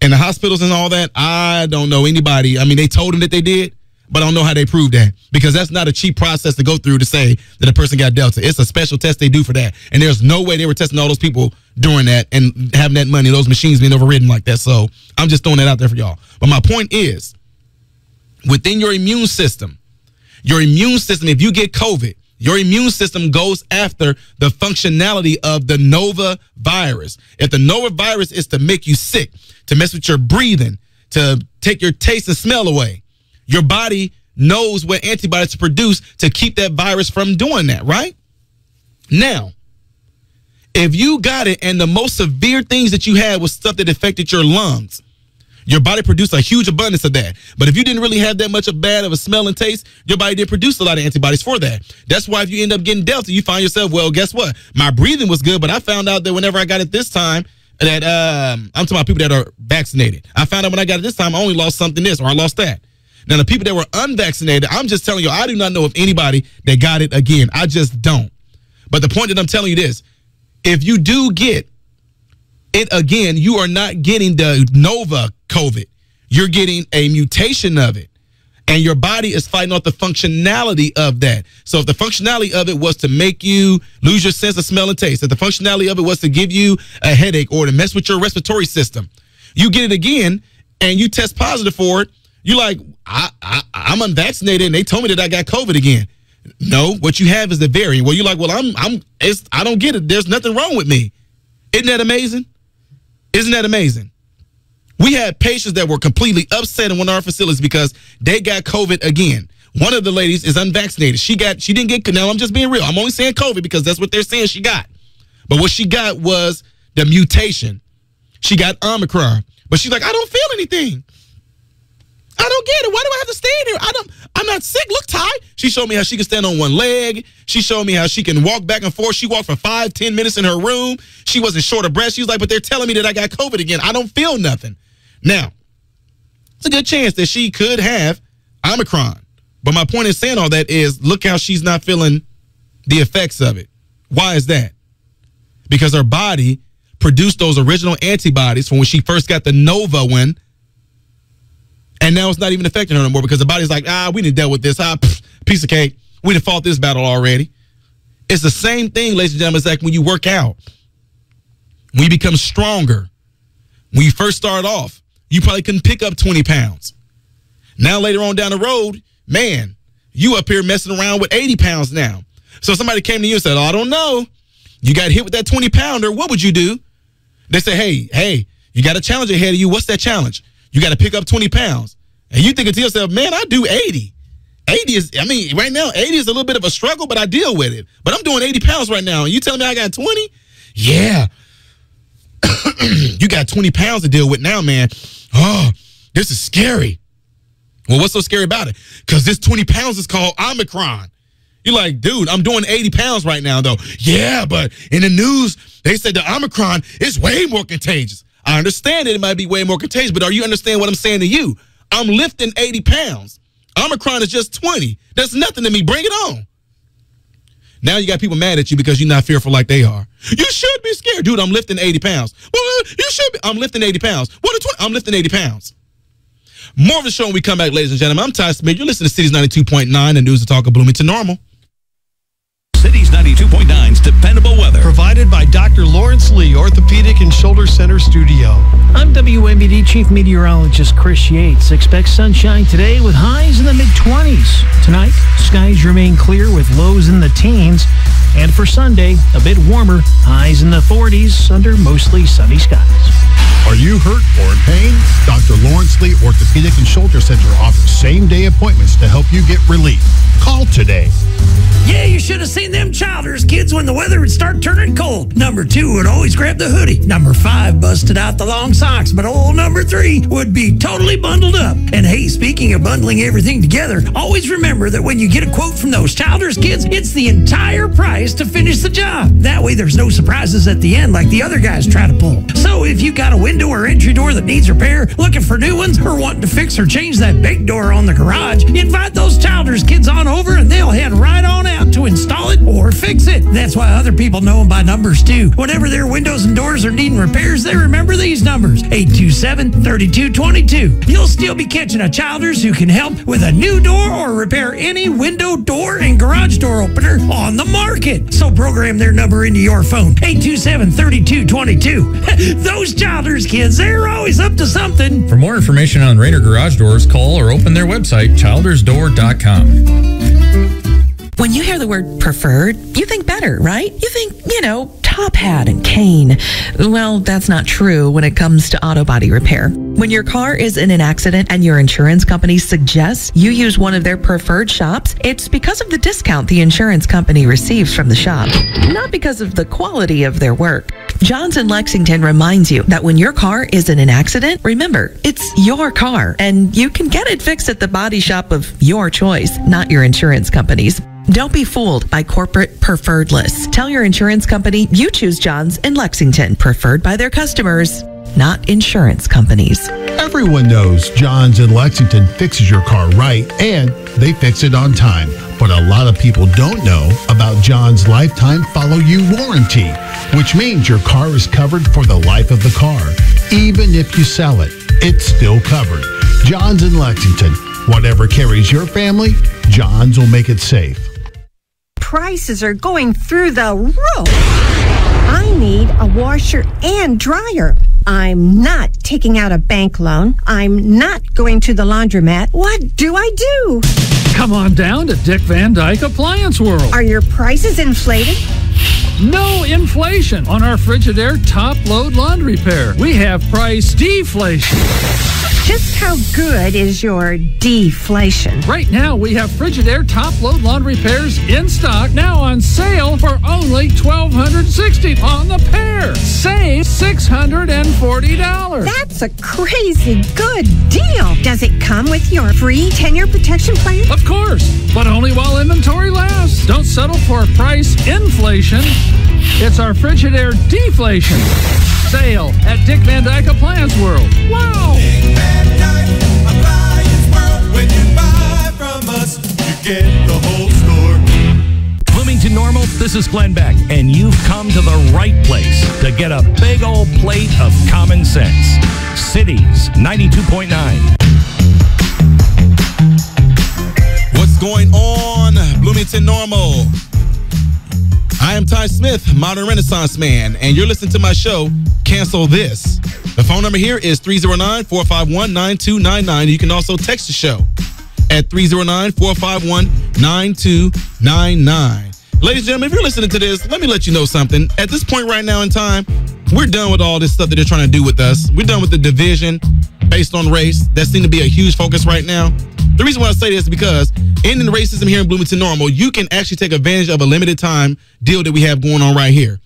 And the hospitals and all that, I don't know anybody. I mean, they told them that they did, but I don't know how they proved that, because that's not a cheap process to go through to say that a person got Delta. It's a special test they do for that. And there's no way they were testing all those people during that and having that money, those machines being overridden like that. So I'm just throwing that out there for y'all. But my point is, within your immune system, if you get COVID, your immune system goes after the functionality of the Nova virus. If the Nova virus is to make you sick, to mess with your breathing, to take your taste and smell away, your body knows what antibodies to produce to keep that virus from doing that, right? Now, if you got it and the most severe things that you had was stuff that affected your lungs, your body produced a huge abundance of that. But if you didn't really have that much of bad of a smell and taste, your body didn't produce a lot of antibodies for that. That's why if you end up getting Delta, you find yourself, well, guess what? My breathing was good, but I found out that whenever I got it this time, that I'm talking about people that are vaccinated. I found out when I got it this time, I only lost something this or I lost that. Now, the people that were unvaccinated, I'm just telling you, I do not know of anybody that got it again. I just don't. But the point that I'm telling you this, if you do get it again, you are not getting the Nova COVID. You're getting a mutation of it. And your body is fighting off the functionality of that. So if the functionality of it was to make you lose your sense of smell and taste, if the functionality of it was to give you a headache or to mess with your respiratory system, you get it again and you test positive for it, you're like, I'm unvaccinated and they told me that I got COVID again. No, what you have is the variant. Well, you're like, well, I don't get it. There's nothing wrong with me. Isn't that amazing? Isn't that amazing? We had patients that were completely upset in one of our facilities because they got COVID again. One of the ladies is unvaccinated. She didn't get, now I'm just being real. I'm only saying COVID because that's what they're saying she got. But what she got was the mutation. She got Omicron. But she's like, I don't feel anything. I don't get it. Why do I have to stand here? I'm not sick. Look, Ty. She showed me how she can stand on one leg. She showed me how she can walk back and forth. She walked for 5-10 minutes in her room. She wasn't short of breath. She was like, but they're telling me that I got COVID again. I don't feel nothing. Now, it's a good chance that she could have Omicron. But my point in saying all that is, look how she's not feeling the effects of it. Why is that? Because her body produced those original antibodies from when she first got the Nova one. And now it's not even affecting her no more because the body's like, we didn't deal with this. Piece of cake. We done fought this battle already. It's the same thing, ladies and gentlemen. It's like when you work out. When you become stronger. When you first start off, you probably couldn't pick up 20 pounds. Now later on down the road, man, you up here messing around with 80 pounds now. So if somebody came to you and said, I don't know. You got hit with that 20-pounder. What would you do? They say, hey, you got a challenge ahead of you. What's that challenge? You got to pick up 20 pounds. And you thinking to yourself, man, I do 80. 80 is, right now, 80 is a little bit of a struggle, but I deal with it. But I'm doing 80 pounds right now. And you telling me I got 20? Yeah. You got 20 pounds to deal with now, man. Oh, this is scary. Well, what's so scary about it? Because this 20 pounds is called Omicron. You're like, dude, I'm doing 80 pounds right now, though. Yeah, but in the news, they said the Omicron is way more contagious. I understand it might be way more contagious, but are you understand what I'm saying to you? I'm lifting 80 pounds. Omicron is just 20. That's nothing to me. Bring it on. Now you got people mad at you because you're not fearful like they are. You should be scared. Dude, I'm lifting 80 pounds. Well, you should be. I'm lifting 80 pounds. What? I'm lifting 80 pounds. More of the show when we come back, ladies and gentlemen. I'm Ty Smith. You're listening to Cities 92.9, the news and talk of Bloomington Normal. Cities 92.9's dependable weather. Provided by Dr. Lawrence Lee, Orthopedic and Shoulder Center Studio. I'm WMBD Chief Meteorologist Chris Yates. Expect sunshine today with highs in the mid-20s. Tonight, skies remain clear with lows in the teens. And for Sunday, a bit warmer, highs in the 40s under mostly sunny skies. Are you hurt or in pain? Dr. Lawrence Lee Orthopedic and Shoulder Center offers same-day appointments to help you get relief. Call today. Yeah, you should have seen them Childers kids when the weather would start turning cold. Number 2 would always grab the hoodie. Number 5 busted out the long socks, but old number 3 would be totally bundled up. And hey, speaking of bundling everything together, always remember that when you get a quote from those Childers kids, it's the entire price to finish the job. That way there's no surprises at the end like the other guys try to pull. So if you got a window or entry door that needs repair, looking for new ones, or wanting to fix or change that big door on the garage, invite those Childers kids on over and they'll head right right on out to install it or fix it. That's why other people know them by numbers too. Whenever their windows and doors are needing repairs, they remember these numbers: 827-3222. You'll still be catching a Childers who can help with a new door or repair any window, door, and garage door opener on the market. So program their number into your phone: 827-3222. Those Childers kids, they're always up to something. For more information on Raider Garage Doors, call or open their website, childersdoor.com. When you hear the word preferred, you think better, right? You think, Top Hat and Kane. Well, that's not true when it comes to auto body repair. When your car is in an accident and your insurance company suggests you use one of their preferred shops, it's because of the discount the insurance company receives from the shop, not because of the quality of their work. Johns in Lexington reminds you that when your car is in an accident, remember, it's your car, and you can get it fixed at the body shop of your choice, not your insurance company's. Don't be fooled by corporate preferred lists. Tell your insurance company you choose Johns in Lexington, preferred by their customers, not insurance companies. Everyone knows Johns in Lexington fixes your car right, and they fix it on time. But a lot of people don't know about John's lifetime follow you warranty, which means your car is covered for the life of the car. Even if you sell it, it's still covered. John's in Lexington. Whatever carries your family, John's will make it safe. Prices are going through the roof. I need a washer and dryer. I'm not taking out a bank loan. I'm not going to the laundromat. What do I do? Come on down to Dick Van Dyke Appliance World. Are your prices inflated? No inflation on our Frigidaire top-load laundry pair. We have price deflation. Just how good is your deflation? Right now, we have Frigidaire top-load laundry pairs in stock, now on sale for only $1,260 on the pair. Save $640. That's a crazy good deal. Does it come with your free 10-year protection plan? Of course, but only while inventory lasts. Don't settle for price inflation. It's our Frigidaire deflation sale at Dick Van Dyke Appliance World. Wow! Dick Van Dyke Appliance World. When you buy from us, you get the whole store. Bloomington Normal, this is Glenn Beck, and you've come to the right place to get a big old plate of common sense. Cities 92.9. What's going on, Bloomington Normal? I am Ty Smith, Modern Renaissance Man, and you're listening to my show, Cancel This. The phone number here is 309-451-9299. You can also text the show at 309-451-9299. Ladies and gentlemen, if you're listening to this, let me let you know something. At this point right now in time, we're done with all this stuff that they're trying to do with us. We're done with the division based on race. That seems to be a huge focus right now. The reason why I say this is because ending racism here in Bloomington Normal, you can actually take advantage of a limited time deal that we have going on right here.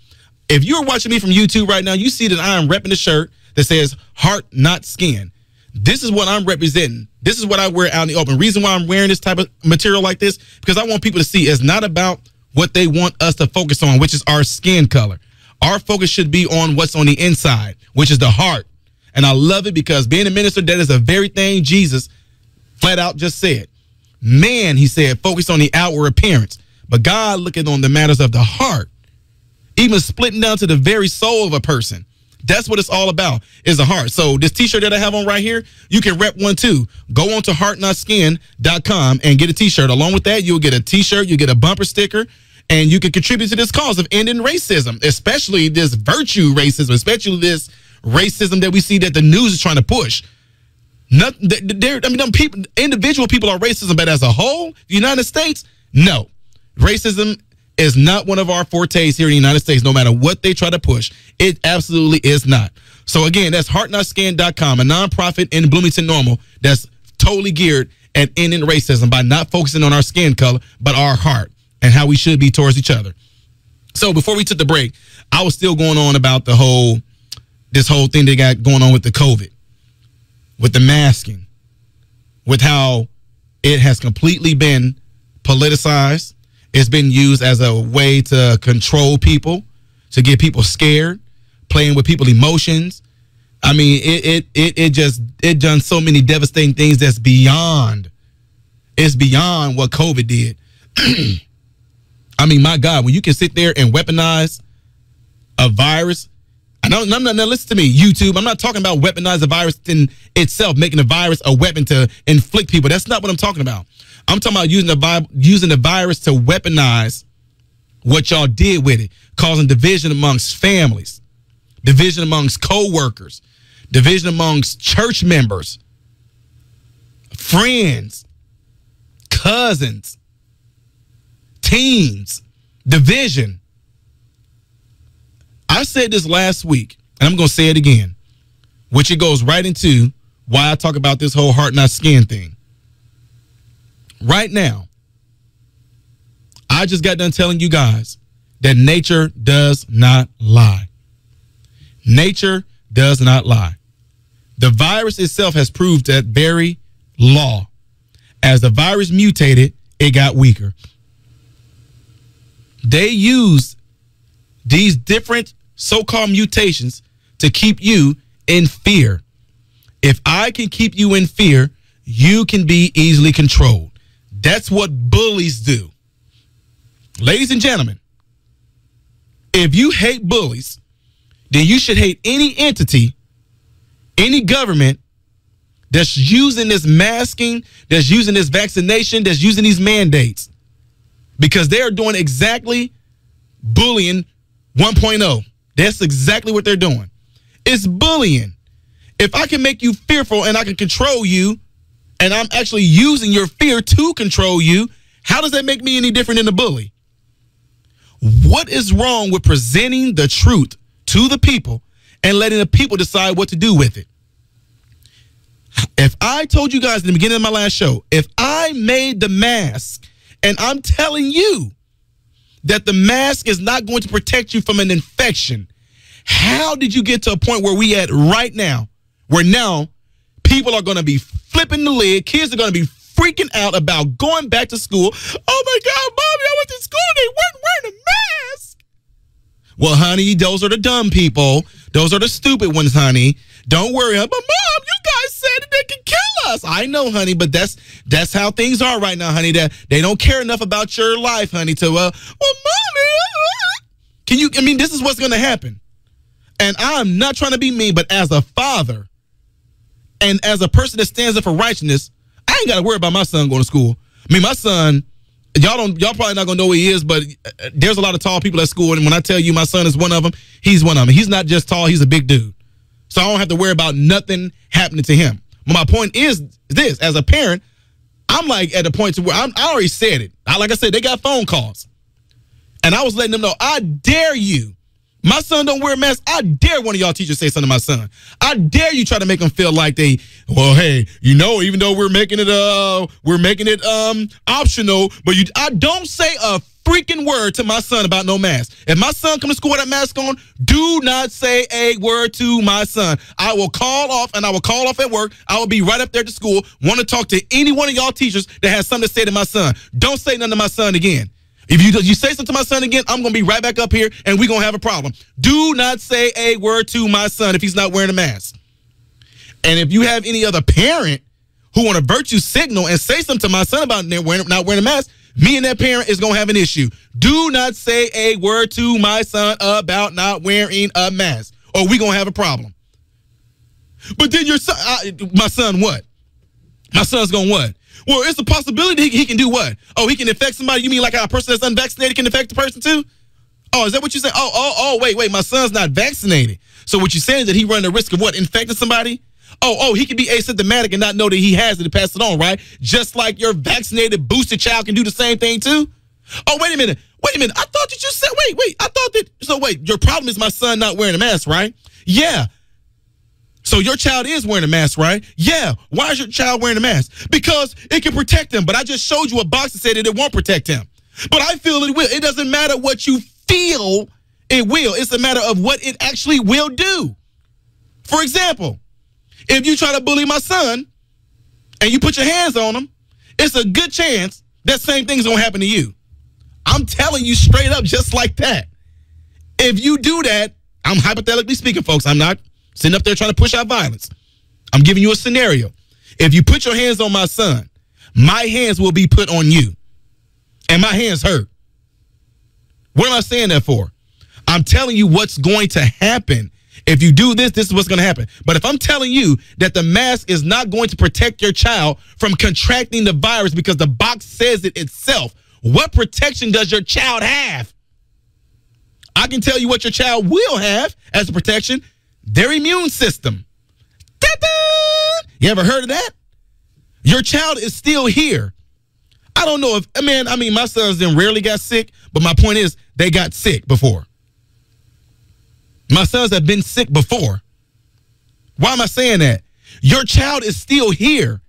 If you're watching me from YouTube right now, you see that I am repping the shirt that says heart, not skin. This is what I'm representing. This is what I wear out in the open. Reason why I'm wearing this type of material like this, because I want people to see it's not about what they want us to focus on, which is our skin color. Our focus should be on what's on the inside, which is the heart. And I love it because being a minister, that is the very thing Jesus flat out just said. Man, he said, focus on the outward appearance, but God looking on the matters of the heart, even splitting down to the very soul of a person. That's what it's all about, is the heart. So this t-shirt that I have on right here, you can rep one too. Go on to heartnotskin.com and get a t-shirt. Along with that, you'll get a t-shirt, you get a bumper sticker, and you can contribute to this cause of ending racism, especially this virtue racism, especially this racism that we see that the news is trying to push. Individual people are racism, but as a whole, the United States, no. Racism is not one of our fortes here in the United States, no matter what they try to push. It absolutely is not. So again, that's heartnotskin.com, a nonprofit in Bloomington Normal that's totally geared at ending racism by not focusing on our skin color, but our heart and how we should be towards each other. So before we took the break, I was still going on about this whole thing they got going on with the COVID, with the masking, with how it has completely been politicized. It's been used as a way to control people, to get people scared, playing with people's emotions. I mean, it done so many devastating things that's beyond. It's beyond what COVID did. I mean, my God, when you can sit there and weaponize a virus. Now listen to me, YouTube. I'm not talking about weaponize the virus in itself, making the virus a weapon to inflict people. That's not what I'm talking about. I'm talking about using the virus to weaponize what y'all did with it, causing division amongst families, division amongst co-workers, division amongst church members, friends, cousins, teams, division. I said this last week, and I'm going to say it again, which it goes right into why I talk about this whole heart not skin thing. Right now, I just got done telling you guys that nature does not lie. Nature does not lie. The virus itself has proved that very law. As the virus mutated, it got weaker. They used these different so-called mutations to keep you in fear. If I can keep you in fear, you can be easily controlled. That's what bullies do. Ladies and gentlemen, if you hate bullies, then you should hate any entity, any government that's using this masking, that's using this vaccination, that's using these mandates, because they are doing exactly bullying 1.0. That's exactly what they're doing. It's bullying. If I can make you fearful and I can control you, and I'm actually using your fear to control you, how does that make me any different than a bully? What is wrong with presenting the truth to the people and letting the people decide what to do with it? If I told you guys in the beginning of my last show, if I made the mask and I'm telling you that the mask is not going to protect you from an infection, how did you get to a point where we at right now, where now people are going to be flipping the lid, kids are going to be freaking out about going back to school? Oh my God, Mommy, I went to school and they weren't wearing a mask. Well, honey, those are the dumb people. Those are the stupid ones, honey. Don't worry. But Mom, you guys said that they can kill us. I know, honey, but that's how things are right now, honey. That they don't care enough about your life, honey, to well, Mommy, this is what's going to happen. And I'm not trying to be mean, but as a father and as a person that stands up for righteousness, I ain't got to worry about my son going to school. I mean, my son, y'all probably not going to know who he is, but there's a lot of tall people at school. And when I tell you my son is one of them, he's one of them. He's not just tall, he's a big dude. So I don't have to worry about nothing happening to him. But my point is this, as a parent, I'm like at the point to where I already said it. Like I said, they got phone calls. And I was letting them know, I dare you. My son don't wear a mask. I dare one of y'all teachers say something to my son. I dare you try to make them feel like hey, even though we're making it optional, but I don't say a freaking word to my son about no mask. If my son come to school with that mask on, do not say a word to my son. I will call off, and I will call off at work. I will be right up there to school, want to talk to any one of y'all teachers that has something to say to my son. Don't say nothing to my son again. If you say something to my son again, I'm going to be right back up here, and we're going to have a problem. Do not say a word to my son if he's not wearing a mask. And if you have any other parent who want to virtue signal and say something to my son about not wearing a mask, me and that parent is going to have an issue. Do not say a word to my son about not wearing a mask, or we're going to have a problem. But then your son, my son what? My son's going what? Well, it's a possibility he can do what? Oh, he can infect somebody? You mean like how a person that's unvaccinated can infect the person too? Oh, is that what you say? Wait, my son's not vaccinated. So what you're saying is that he run the risk of what? Infecting somebody? Oh, he can be asymptomatic and not know that he has it and pass it on, right? Just like your vaccinated, boosted child can do the same thing too? Oh, wait a minute. I thought that you said, your problem is my son not wearing a mask, right? Yeah. So your child is wearing a mask, right? Yeah. Why is your child wearing a mask? Because it can protect him. But I just showed you a box that said that it won't protect him. But I feel it will. It doesn't matter what you feel it will. It's a matter of what it actually will do. For example, if you try to bully my son and you put your hands on him, it's a good chance that same thing's going to happen to you. I'm telling you straight up, just like that. If you do that, I'm hypothetically speaking, folks, I'm not sitting up there trying to push out violence. I'm giving you a scenario. If you put your hands on my son, my hands will be put on you. And my hands hurt. What am I saying that for? I'm telling you what's going to happen. If you do this, this is what's going to happen. But if I'm telling you that the mask is not going to protect your child from contracting the virus because the box says it itself, what protection does your child have? I can tell you what your child will have as a protection: their immune system. Ta-da! You ever heard of that? Your child is still here. I don't know if, my sons then rarely got sick, but my point is they got sick before. My sons have been sick before. Why am I saying that? Your child is still here.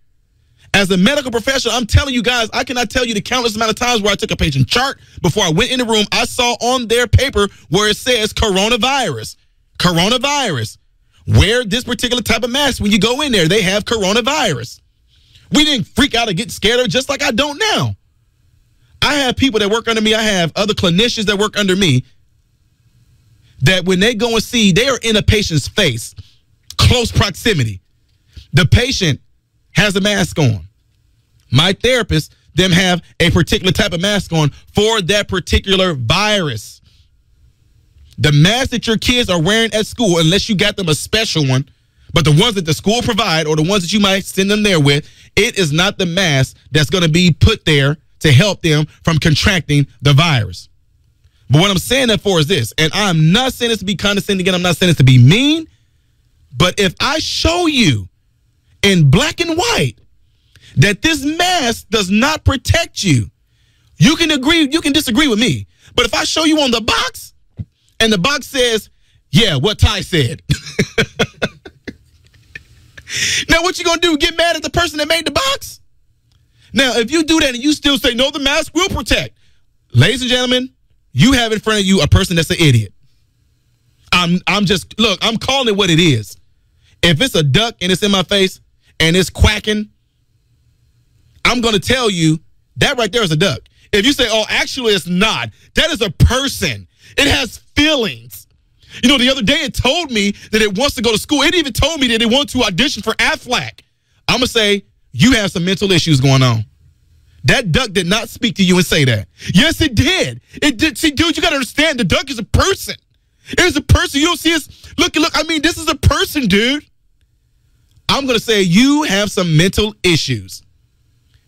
As a medical professional, I'm telling you guys, I cannot tell you the countless amount of times where I took a patient chart before I went in the room. I saw on their paper where it says coronavirus. Coronavirus. Wear this particular type of mask when you go in there. They have coronavirus. We didn't freak out or get scared of it, just like I don't now. I have people that work under me. I have other clinicians that work under me that when they go and see, they are in a patient's face, close proximity. The patient has a mask on. My therapist, them have a particular type of mask on for that particular virus. The mask that your kids are wearing at school, unless you got them a special one, but the ones that the school provide or the ones that you might send them there with, it is not the mask that's going to be put there to help them from contracting the virus. But what I'm saying that for is this, and I'm not saying this to be condescending again, I'm not saying this to be mean, but if I show you in black and white that this mask does not protect you, you can agree, you can disagree with me. But if I show you on the box and the box says, yeah, what Ty said. Now what you gonna do, get mad at the person that made the box? Now, if you do that and you still say, no, the mask will protect. Ladies and gentlemen, you have in front of you a person that's an idiot. I'm calling it what it is. If it's a duck and it's in my face and it's quacking, I'm going to tell you that right there is a duck. If you say, oh, actually it's not, that is a person. It has feelings. You know, the other day it told me that it wants to go to school. It even told me that it wants to audition for Aflac. I'm going to say, you have some mental issues going on. That duck did not speak to you and say that. Yes, it did. It did. See, dude, you got to understand, the duck is a person. It is a person. You don't see us. Look, this is a person, dude. I'm going to say you have some mental issues.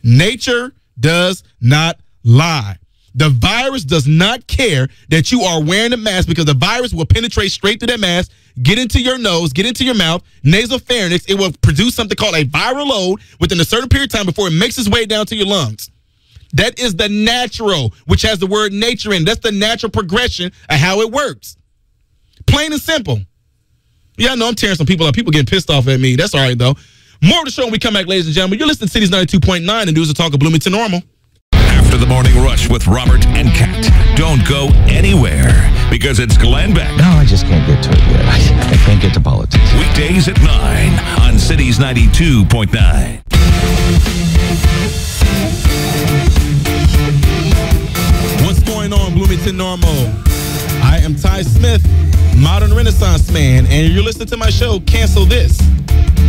Nature does not lie. The virus does not care that you are wearing a mask because the virus will penetrate straight through that mask, get into your nose, get into your mouth, nasopharynx. It will produce something called a viral load within a certain period of time before it makes its way down to your lungs. That is the natural, which has the word nature in. That's the natural progression of how it works. Plain and simple. Yeah, I know I'm tearing some people up. People getting pissed off at me. That's all right, though. More of the show when we come back, ladies and gentlemen. You're listening to Cities 92.9 and News and Talk of Bloomington Normal. After the morning rush with Robert and Kat. Don't go anywhere because it's Glenn Beck. No, I just can't get to it yet. I can't get to politics. Weekdays at 9 on Cities 92.9. What's going on, Bloomington Normal? I am Ty Smith, Modern Renaissance Man, and you're listening to my show, Cancel This.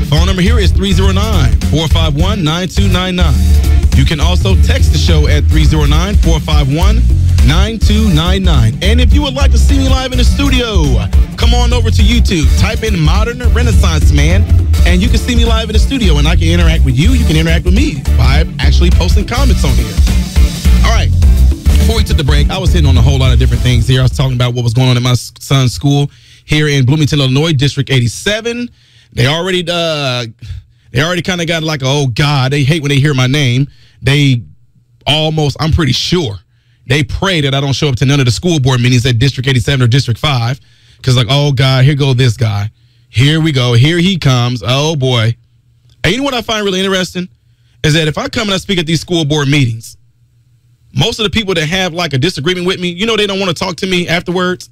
Phone number here is 309-451-9299. You can also text the show at 309-451-9299. And if you would like to see me live in the studio, come on over to YouTube. Type in Modern Renaissance Man, and you can see me live in the studio, and I can interact with you. You can interact with me by actually posting comments on here. All right. Before we took the break, I was hitting on a whole lot of different things here. I was talking about what was going on at my son's school here in Bloomington, Illinois, District 87. They already kind of got like, oh, God, they hate when they hear my name. They almost, I'm pretty sure, they pray that I don't show up to none of the school board meetings at District 87 or District 5. Because like, oh, God, here go this guy. Here we go. Here he comes. Oh, boy. And you know what I find really interesting? Is that if I come and I speak at these school board meetings, most of the people that have like a disagreement with me, you know, they don't want to talk to me afterwards.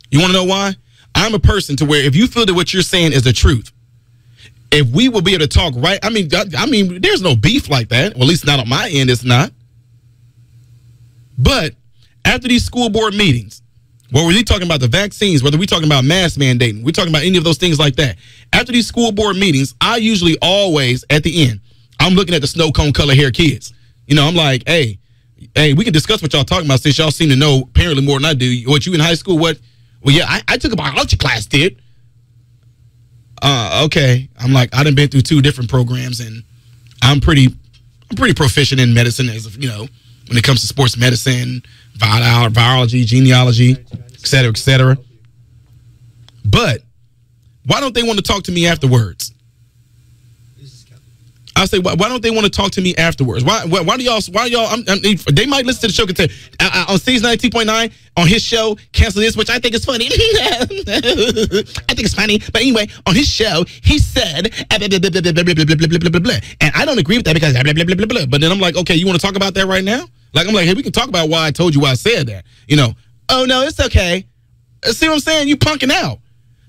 You want to know why? I'm a person to where if you feel that what you're saying is the truth, if we will be able to talk right, I mean, there's no beef like that. Well, at least not on my end, it's not. But after these school board meetings, whether we're talking about the vaccines, whether we're talking about mask mandating, we're talking about any of those things like that. After these school board meetings, I usually always, at the end, I'm looking at the snow cone color hair kids. You know, I'm like, hey, Hey, we can discuss what y'all talking about since y'all seem to know apparently more than I do. What you in high school? What? Well, yeah, I took a biology class, dude. Okay. I'm like, I done been through 2 different programs, and I'm pretty proficient in medicine, as of, when it comes to sports medicine, virology, genealogy, et cetera, et cetera. But why don't they want to talk to me afterwards? I say, why don't they want to talk to me afterwards? Why do y'all? They might listen to the show and say, on Cities 92.9 on his show, cancel this, which I think is funny. I think it's funny, but anyway, on his show, he said, blah, blah, blah, blah, blah, blah, blah, blah, blah. And I don't agree with that because blah, blah, blah, blah, blah. But then I'm like, okay, you want to talk about that right now? Like, I'm like, hey, we can talk about why I told you why I said that. Oh no, it's okay. See what I'm saying? You punking out.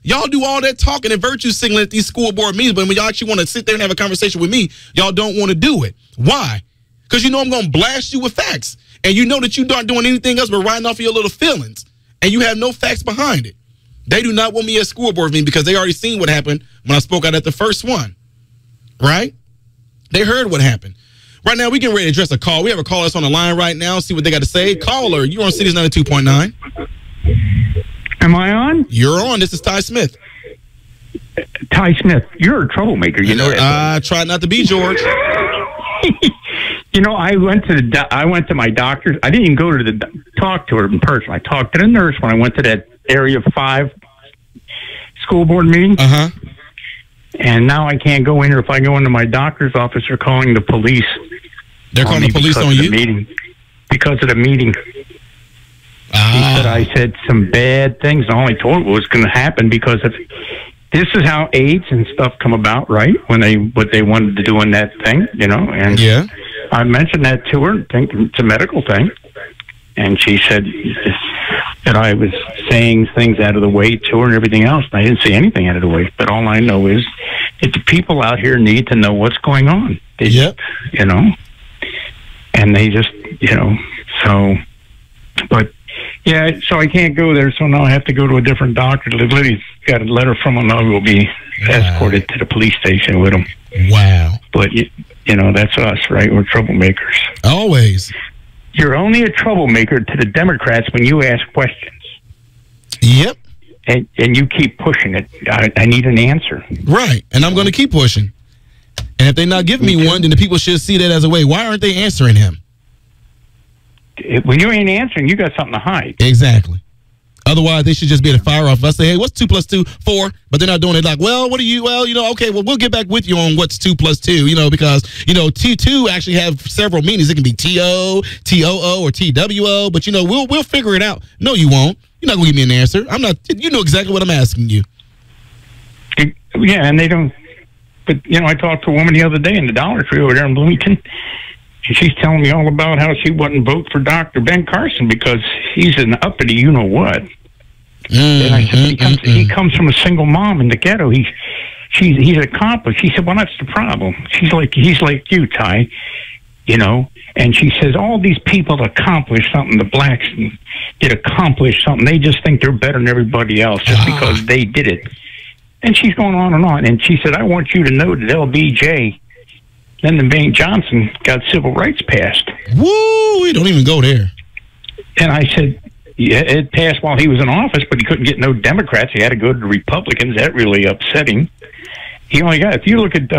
Y'all do all that talking and virtue signaling at these school board meetings, but when y'all actually want to sit there and have a conversation with me, y'all don't want to do it. Why? Because I'm going to blast you with facts. And you know that you aren't doing anything else but riding off of your little feelings. And you have no facts behind it. They do not want me at school board meeting because they already seen what happened when I spoke out at the first one. Right? They heard what happened. Right now, we getting ready to address a call. We have a caller that's on the line right now. See what they got to say. Caller, you're on Cities 92.9. Am I on? You're on. This is Ty Smith. Ty Smith, you're a troublemaker. You know that. I try not to be, George. I went to my doctor's. I didn't even go to talk to her in person. I talked to the nurse when I went to that Area 5 school board meeting. And now I can't go in, or if I go into my doctor's office, they're calling the police. They're calling the police on you? Because of the meeting. He said I said some bad things. All I told him was going to happen because of this is how AIDS and stuff come about, right? What they wanted to do in that thing, And yeah, I mentioned that to her. Think it's a medical thing, and she said that I was saying things out of the way to her and everything else. And I didn't say anything out of the way, but all I know is that the people out here need to know what's going on. And they just, so, but. Yeah, so I can't go there, so now I have to go to a different doctor. The lady's got a letter from him, and we'll be escorted to the police station with him. Wow. But, that's us, right? We're troublemakers. Always. You're only a troublemaker to the Democrats when you ask questions. Yep. And you keep pushing it. I need an answer. Right, and I'm going to keep pushing. And if they're not giving me one, then the people should see that as a way. Why aren't they answering him? When you ain't answering, you got something to hide. Exactly. Otherwise, they should just be able to fire off. If I say, hey, what's 2 + 2? 4. But they're not doing it like, well, what are you? Well, okay, well, we'll get back with you on what's 2 + 2, because, T2 actually have several meanings. It can be T-O, T-O-O, or T-W-O. But, we'll figure it out. No, you won't. You're not going to give me an answer. I'm not. You know exactly what I'm asking you. Yeah, and they don't. But, I talked to a woman the other day in the Dollar Tree over there in Bloomington. And she's telling me all about how she wouldn't vote for Dr. Ben Carson because he's an uppity you-know-what. And I said, he comes from a single mom in the ghetto. He's accomplished. She said, well, that's the problem. He's like you, Ty, And she says, all these people accomplished something. The blacks did accomplish something. They just think they're better than everybody else just because they did it. And she's going on and on. And she said, I want you to know that LBJ, Lyndon B. Johnson, got civil rights passed. Woo! We don't even go there. And I said, yeah, it passed while he was in office, but he couldn't get no Democrats. He had to go to the Republicans. That really upset him. He only got, if you look at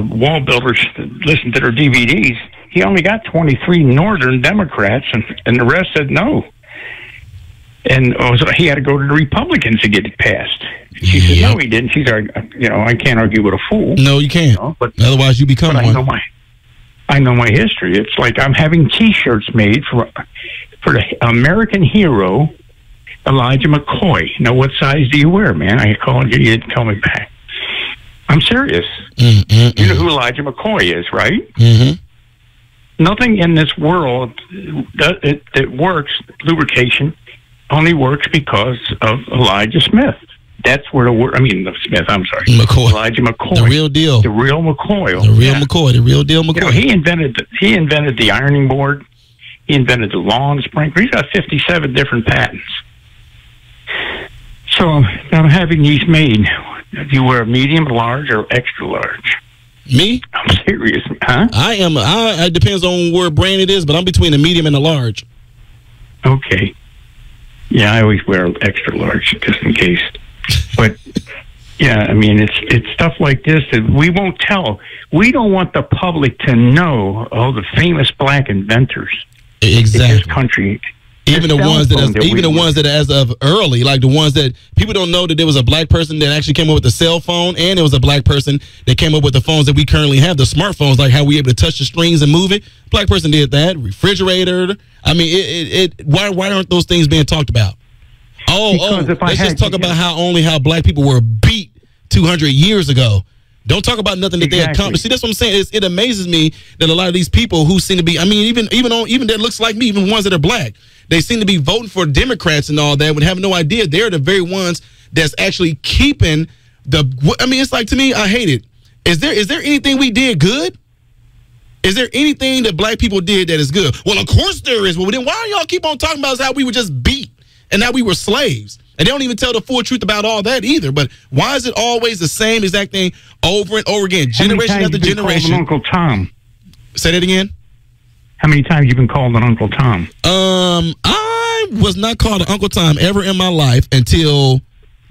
wall builders, listen to their DVDs, he only got 23 Northern Democrats, and the rest said no. And so he had to go to the Republicans to get it passed. She said, no, he didn't. She's, I can't argue with a fool. No, you can't. But otherwise, you become one. I know my history. It's like I'm having T-shirts made for the American hero, Elijah McCoy. Now, what size do you wear, man? I called you. You didn't tell me back. I'm serious. You know who Elijah McCoy is, right? Mm-hmm. Nothing in this world that works, lubrication, only works because of Elijah Smith. That's where Smith, I'm sorry. McCoy. Elijah McCoy. The real deal. The real McCoy. The real McCoy. The real deal McCoy. He invented the ironing board. He invented the lawn sprinkler. He's got 57 different patents. So I'm having these made. Do you wear medium, large, or extra large? Me? I'm serious, huh? I am. It depends on where brand it is, but I'm between a medium and a large. Okay. Yeah, I always wear extra large just in case. But yeah, I mean, it's stuff like this that we won't tell. We don't want the public to know all the famous black inventors Exactly. in this country. Even the ones that are as of early, like the ones that people don't know that there was a black person that actually came up with the cell phone, and there was a black person that came up with the phones that we currently have, the smartphones, like how we able to touch the screens and move it. Black person did that. Refrigerator. I mean, why aren't those things being talked about? Let's just talk about how black people were beat 200 years ago. Don't talk about nothing that they accomplished. See, that's what I'm saying. It amazes me that a lot of these people who seem to be, I mean, even that looks like me, even ones that are black, they seem to be voting for Democrats and all that, would have no idea they're the very ones that's actually keeping the. I mean, it's like, to me, I hate it. Is there anything we did good? Is there anything that black people did that is good? Well, of course there is. Well, then why y'all keep on talking about how we were just beat and how we were slaves? And they don't even tell the full truth about all that either. But why is it always the same exact thing over and over again, generation after generation? Uncle Tom. Say that again. How many times you been called an Uncle Tom? I was not called an Uncle Tom ever in my life until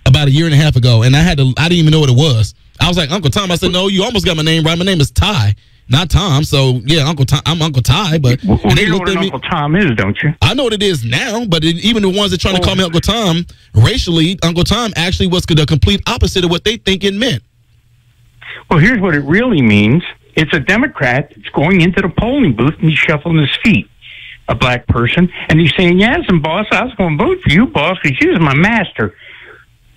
about a year and a half ago, and I didn't even know what it was. I was like, Uncle Tom. I said, no, you almost got my name right. My name is Ty, not Tom. So yeah, Uncle Tom. I'm Uncle Ty. But you know what an Uncle Tom is, don't you? I know what it is now. But even the ones that trying to call me Uncle Tom racially, Uncle Tom actually was the complete opposite of what they think it meant. Well, here's what it really means. It's a Democrat that's going into the polling booth and he's shuffling his feet, a black person, and he's saying, yes, and boss, I was going to vote for you, boss, because you was my master.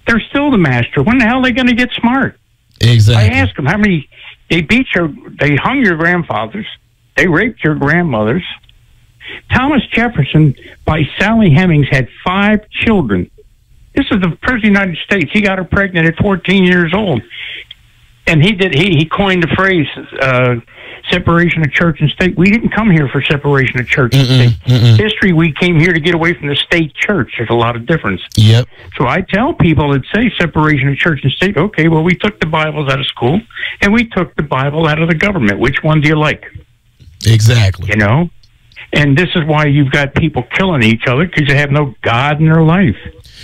They're still the master. When the hell are they going to get smart? Exactly. I asked them how many, they hung your grandfathers, they raped your grandmothers. Thomas Jefferson, by Sally Hemings, had 5 children. This is the President of the United States. He got her pregnant at 14 years old. And he coined the phrase, separation of church and state. We didn't come here for separation of church and state. History, we came here to get away from the state church. There's a lot of difference. Yep. So I tell people that say separation of church and state, okay, well, we took the Bibles out of school, and we took the Bible out of the government. Which one do you like? Exactly. You know? And this is why you've got people killing each other, because they have no God in their life.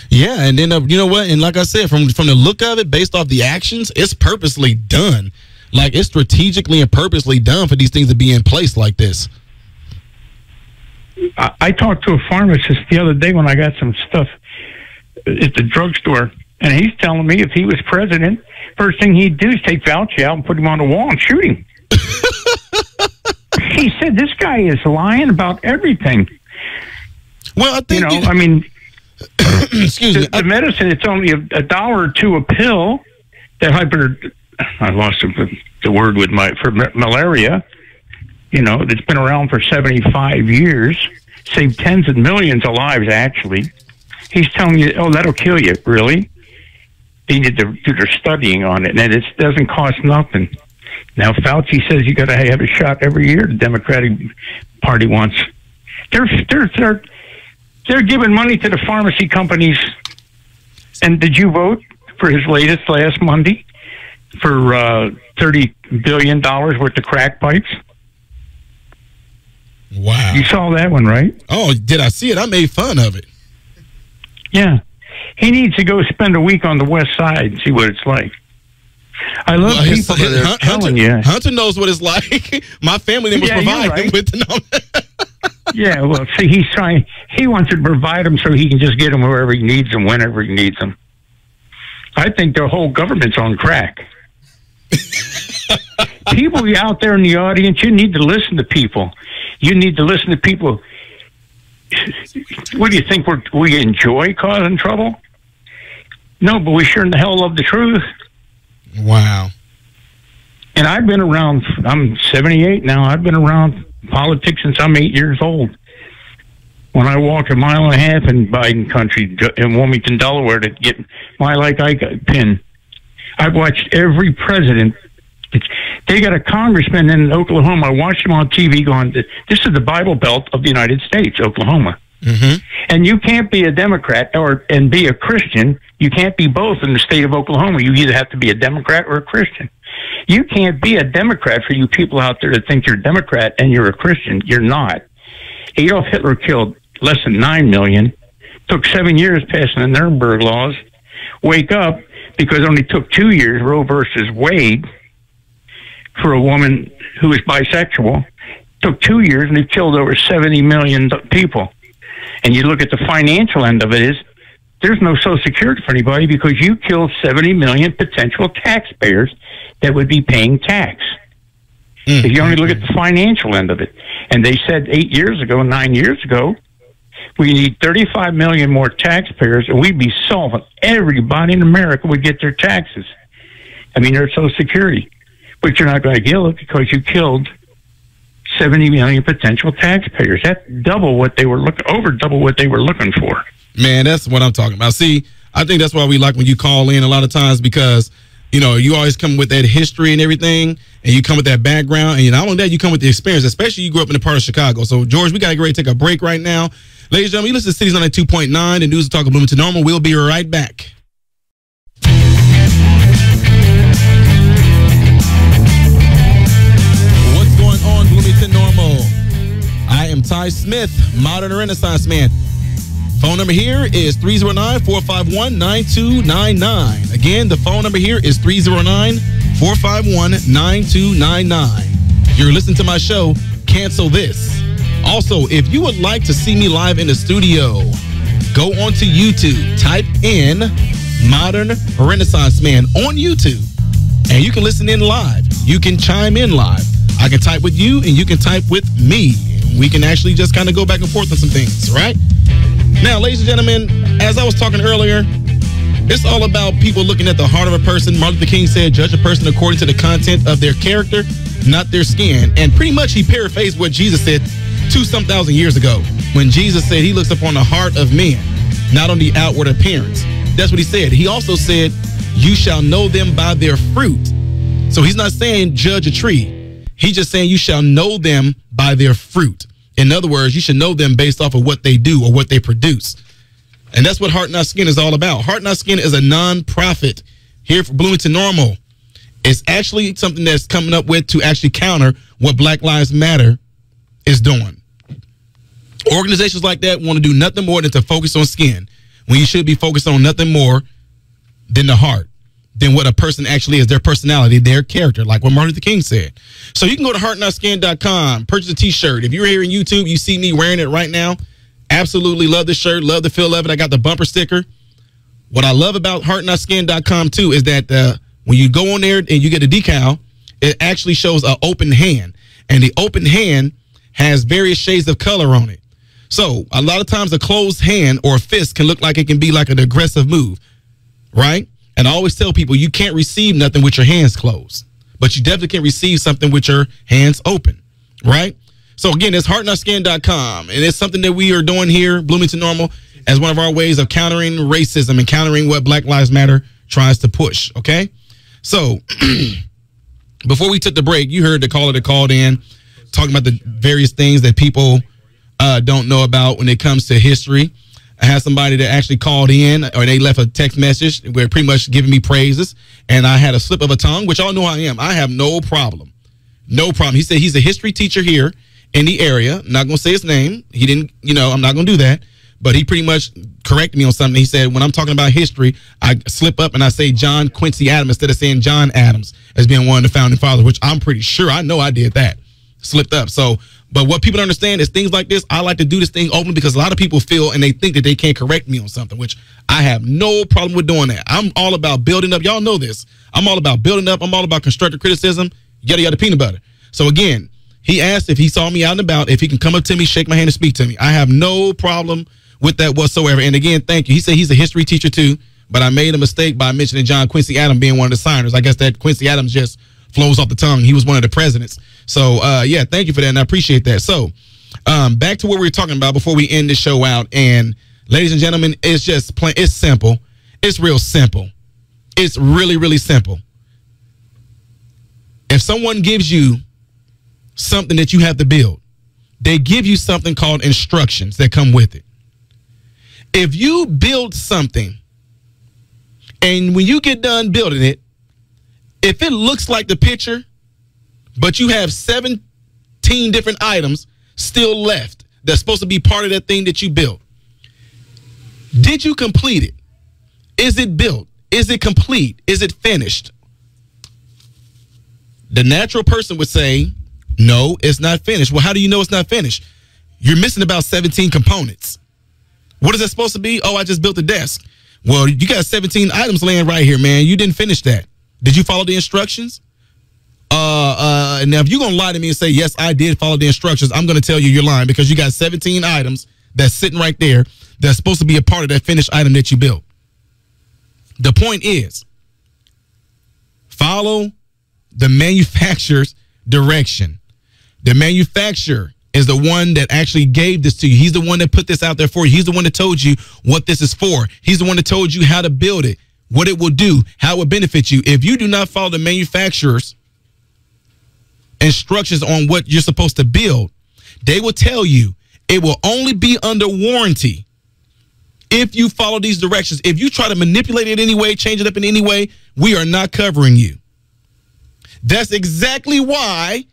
Yeah, and then you know what? And like I said, from the look of it, based off the actions, it's purposely done. Like, it's strategically and purposely done for these things to be in place like this. I talked to a pharmacist the other day when I got some stuff at the drugstore, and he's telling me if he was president, first thing he'd do is take Fauci out and put him on the wall and shoot him. He said this guy is lying about everything. Well, I think I mean. Excuse me. The medicine, it's only $1 or $2 a pill. I lost the word with for malaria. You know, it's been around for 75 years, saved tens of millions of lives, actually. He's telling you, oh, that'll kill you. Really? They need to do their studying on it, and it doesn't cost nothing. Now, Fauci says you got to have a shot every year. The Democratic Party wants. They're giving money to the pharmacy companies. And did you vote for his latest last Monday for $30 billion worth of crack pipes? Wow. You saw that one, right? Oh, did I see it? I made fun of it. Yeah. He needs to go spend a week on the West Side and see what it's like. I love people that are telling you. Hunter knows what it's like. My family was providing him with the Yeah, well, see, he wants to provide them so he can just get them wherever he needs them, whenever he needs them. I think the whole government's on crack. People out there in the audience, you need to listen to people. You need to listen to people. What do you think? We enjoy causing trouble? No, but we sure in the hell love the truth. Wow. And I've been around, I'm 78 now, I've been around politics since I'm 8 years old. When I walked 1.5 miles in Biden country in Wilmington, Delaware to get my Like Ike pin, I've watched every president. They got a congressman in Oklahoma. I watched him on TV going, this is the Bible Belt of the United States, Oklahoma. Mm-hmm. And you can't be a Democrat and be a Christian. You can't be both in the state of Oklahoma. You either have to be a Democrat or a Christian. You can't be a Democrat for you people out there that think you're a Democrat and you're a Christian. You're not. Adolf Hitler killed less than 9 million. Took 7 years passing the Nuremberg laws. Wake up, because it only took 2 years, Roe versus Wade, for a woman who was bisexual. Took 2 years, and they killed over 70 million people. And you look at the financial end of it is, there's no Social Security for anybody because you killed 70 million potential taxpayers that would be paying tax. If you only look at the financial end of it. And they said 9 years ago, we need 35 million more taxpayers, and we'd be solvent. Everybody in America would get their taxes. I mean, their Social Security. But you're not going to get it because you killed 70 million potential taxpayers. That's double what they were looking for. Man, that's what I'm talking about. See, I think that's why we like when you call in a lot of times because, you know, you always come with that history and everything, and you come with that background, and not only that, you come with the experience, especially you grew up in the part of Chicago. So, George, we got to get ready to take a break right now. Ladies and gentlemen, you listen to Cities on 2.9, the News and Talk of Bloomington Normal. We'll be right back. What's going on, Bloomington Normal? I am Ty Smith, Modern Renaissance Man. Phone number here is 309-451-9299. Again, the phone number here is 309-451-9299. If you're listening to my show, cancel this. Also, if you would like to see me live in the studio, go onto YouTube, type in Modern Renaissance Man on YouTube, and you can listen in live. You can chime in live. I can type with you, and you can type with me. We can actually just kind of go back and forth on some things, right? Now, ladies and gentlemen, as I was talking earlier, it's all about people looking at the heart of a person. Martin Luther King said, judge a person according to the content of their character, not their skin. And pretty much he paraphrased what Jesus said 2-some thousand years ago when Jesus said he looks upon the heart of men, not on the outward appearance. That's what he said. He also said, you shall know them by their fruit. So he's not saying judge a tree. He's just saying you shall know them by their fruit. In other words, you should know them based off of what they do or what they produce. And that's what Heart Not Skin is all about. Heart Not Skin is a non-profit here for Bloomington Normal. It's actually something that's coming up with to actually counter what Black Lives Matter is doing. Organizations like that want to do nothing more than to focus on skin when you should be focused on nothing more than the heart, than what a person actually is, their personality, their character, like what Martin Luther King said. So you can go to heartnotskin.com, purchase a t-shirt. If you're here on YouTube, you see me wearing it right now. Absolutely love the shirt, love the feel of it. I got the bumper sticker. What I love about heartnotskin.com too is that when you go on there and you get a decal, it actually shows an open hand. And the open hand has various shades of color on it. So a lot of times a closed hand or a fist can look like it can be like an aggressive move, right? And I always tell people you can't receive nothing with your hands closed, but you definitely can receive something with your hands open, right? So again, it's heartnotskin.com, and it's something that we are doing here, Bloomington Normal, as one of our ways of countering racism and countering what Black Lives Matter tries to push, okay? So before we took the break, you heard the caller that called in talking about the various things that people don't know about when it comes to history. I had somebody that actually called in, or they left a text message where pretty much giving me praises, and I had a slip of a tongue, which y'all know I am. I have no problem. No problem. He said he's a history teacher here in the area. I'm not going to say his name. He didn't, I'm not going to do that. But he pretty much corrected me on something. He said, when I'm talking about history, I slip up and I say John Quincy Adams instead of saying John Adams as being one of the founding fathers, which I'm pretty sure I know I did that. Slipped up. So, but what people don't understand is things like this, I like to do this thing open because a lot of people feel and they think that they can't correct me on something, which I have no problem with doing that. I'm all about building up. Y'all know this. I'm all about building up. I'm all about constructive criticism, yada, yada, peanut butter. So again, he asked if he saw me out and about, if he can come up to me, shake my hand and speak to me. I have no problem with that whatsoever. And again, thank you. He said he's a history teacher too, but I made a mistake by mentioning John Quincy Adams being one of the signers. I guess that Quincy Adams just flows off the tongue. He was one of the presidents. So, yeah, thank you for that, and I appreciate that. So, back to what we were talking about before we end the show out. And, ladies and gentlemen, it's just plain. It's simple. It's real simple. It's really, really simple. If someone gives you something that you have to build, they give you something called instructions that come with it. If you build something, and when you get done building it, If it looks like the picture, but you have 17 different items still left that's supposed to be part of that thing that you built, did you complete it? Is it built? Is it complete? Is it finished? The natural person would say, no, it's not finished. Well, how do you know it's not finished? You're missing about 17 components. What is that supposed to be? Oh, I just built a desk. Well, you got 17 items laying right here, man. You didn't finish that. Did you follow the instructions? Now, if you're going to lie to me and say, yes, I did follow the instructions, I'm going to tell you you're lying, because you got 17 items that's sitting right there that's supposed to be a part of that finished item that you built. The point is, follow the manufacturer's direction. The manufacturer is the one that actually gave this to you. He's the one that put this out there for you. He's the one that told you what this is for. He's the one that told you how to build it, what it will do, how it will benefit you. If you do not follow the manufacturer's instructions on what you're supposed to build, they will tell you it will only be under warranty if you follow these directions. If you try to manipulate it anyway, change it up in any way, we are not covering you. That's exactly why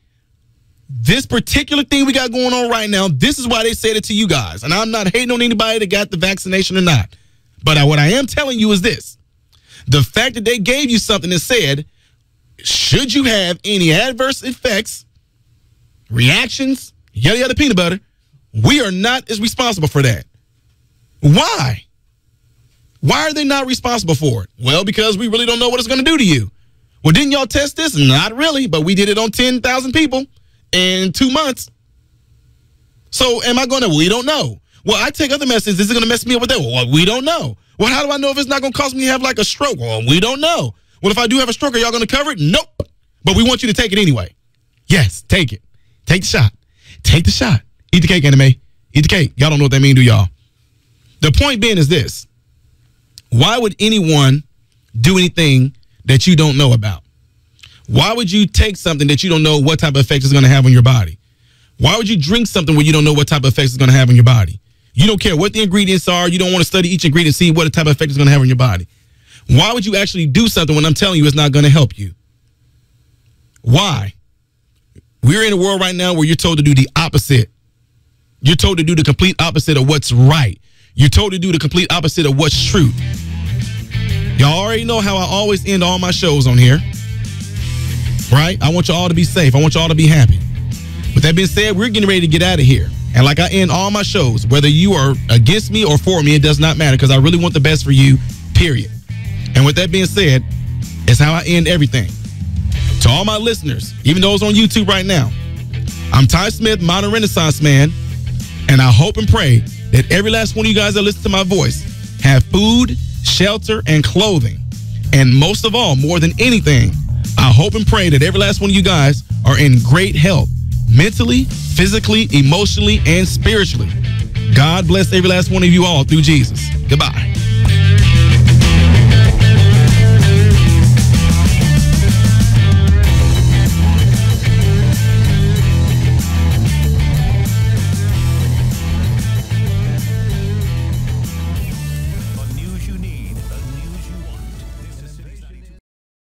this particular thing we got going on right now, this is why they said it to you guys. And I'm not hating on anybody that got the vaccination or not. But what I am telling you is this. The fact that they gave you something that said, should you have any adverse effects, reactions, yada, yada, peanut butter, we are not as responsible for that. Why? Why are they not responsible for it? Well, because we really don't know what it's going to do to you. Well, didn't y'all test this? Not really, but we did it on 10,000 people in 2 months. So am I going to? We don't know. Well, I take other medicines. Is it going to mess me up with that? Well, we don't know. Well, how do I know if it's not going to cause me to have like a stroke? Well, we don't know. Well, if I do have a stroke, are y'all going to cover it? Nope. But we want you to take it anyway. Yes, take it. Take the shot. Take the shot. Eat the cake, anime. Eat the cake. Y'all don't know what that means, do y'all? The point being is this. Why would anyone do anything that you don't know about? Why would you take something that you don't know what type of effect it's going to have on your body? Why would you drink something when you don't know what type of effects it's going to have on your body? You don't care what the ingredients are. You don't want to study each ingredient and see what type of effect it's going to have on your body. Why would you actually do something when I'm telling you it's not going to help you? Why? We're in a world right now where you're told to do the opposite. You're told to do the complete opposite of what's right. You're told to do the complete opposite of what's true. Y'all already know how I always end all my shows on here. Right? I want you all to be safe. I want you all to be happy. With that being said, we're getting ready to get out of here. And like I end all my shows, whether you are against me or for me, it does not matter, because I really want the best for you, period. And with that being said, it's how I end everything. To all my listeners, even those on YouTube right now, I'm Ty Smith, Modern Renaissance Man, and I hope and pray that every last one of you guys that listen to my voice have food, shelter, and clothing. And most of all, more than anything, I hope and pray that every last one of you guys are in great health, mentally, physically, emotionally, and spiritually. God bless every last one of you all through Jesus. Goodbye.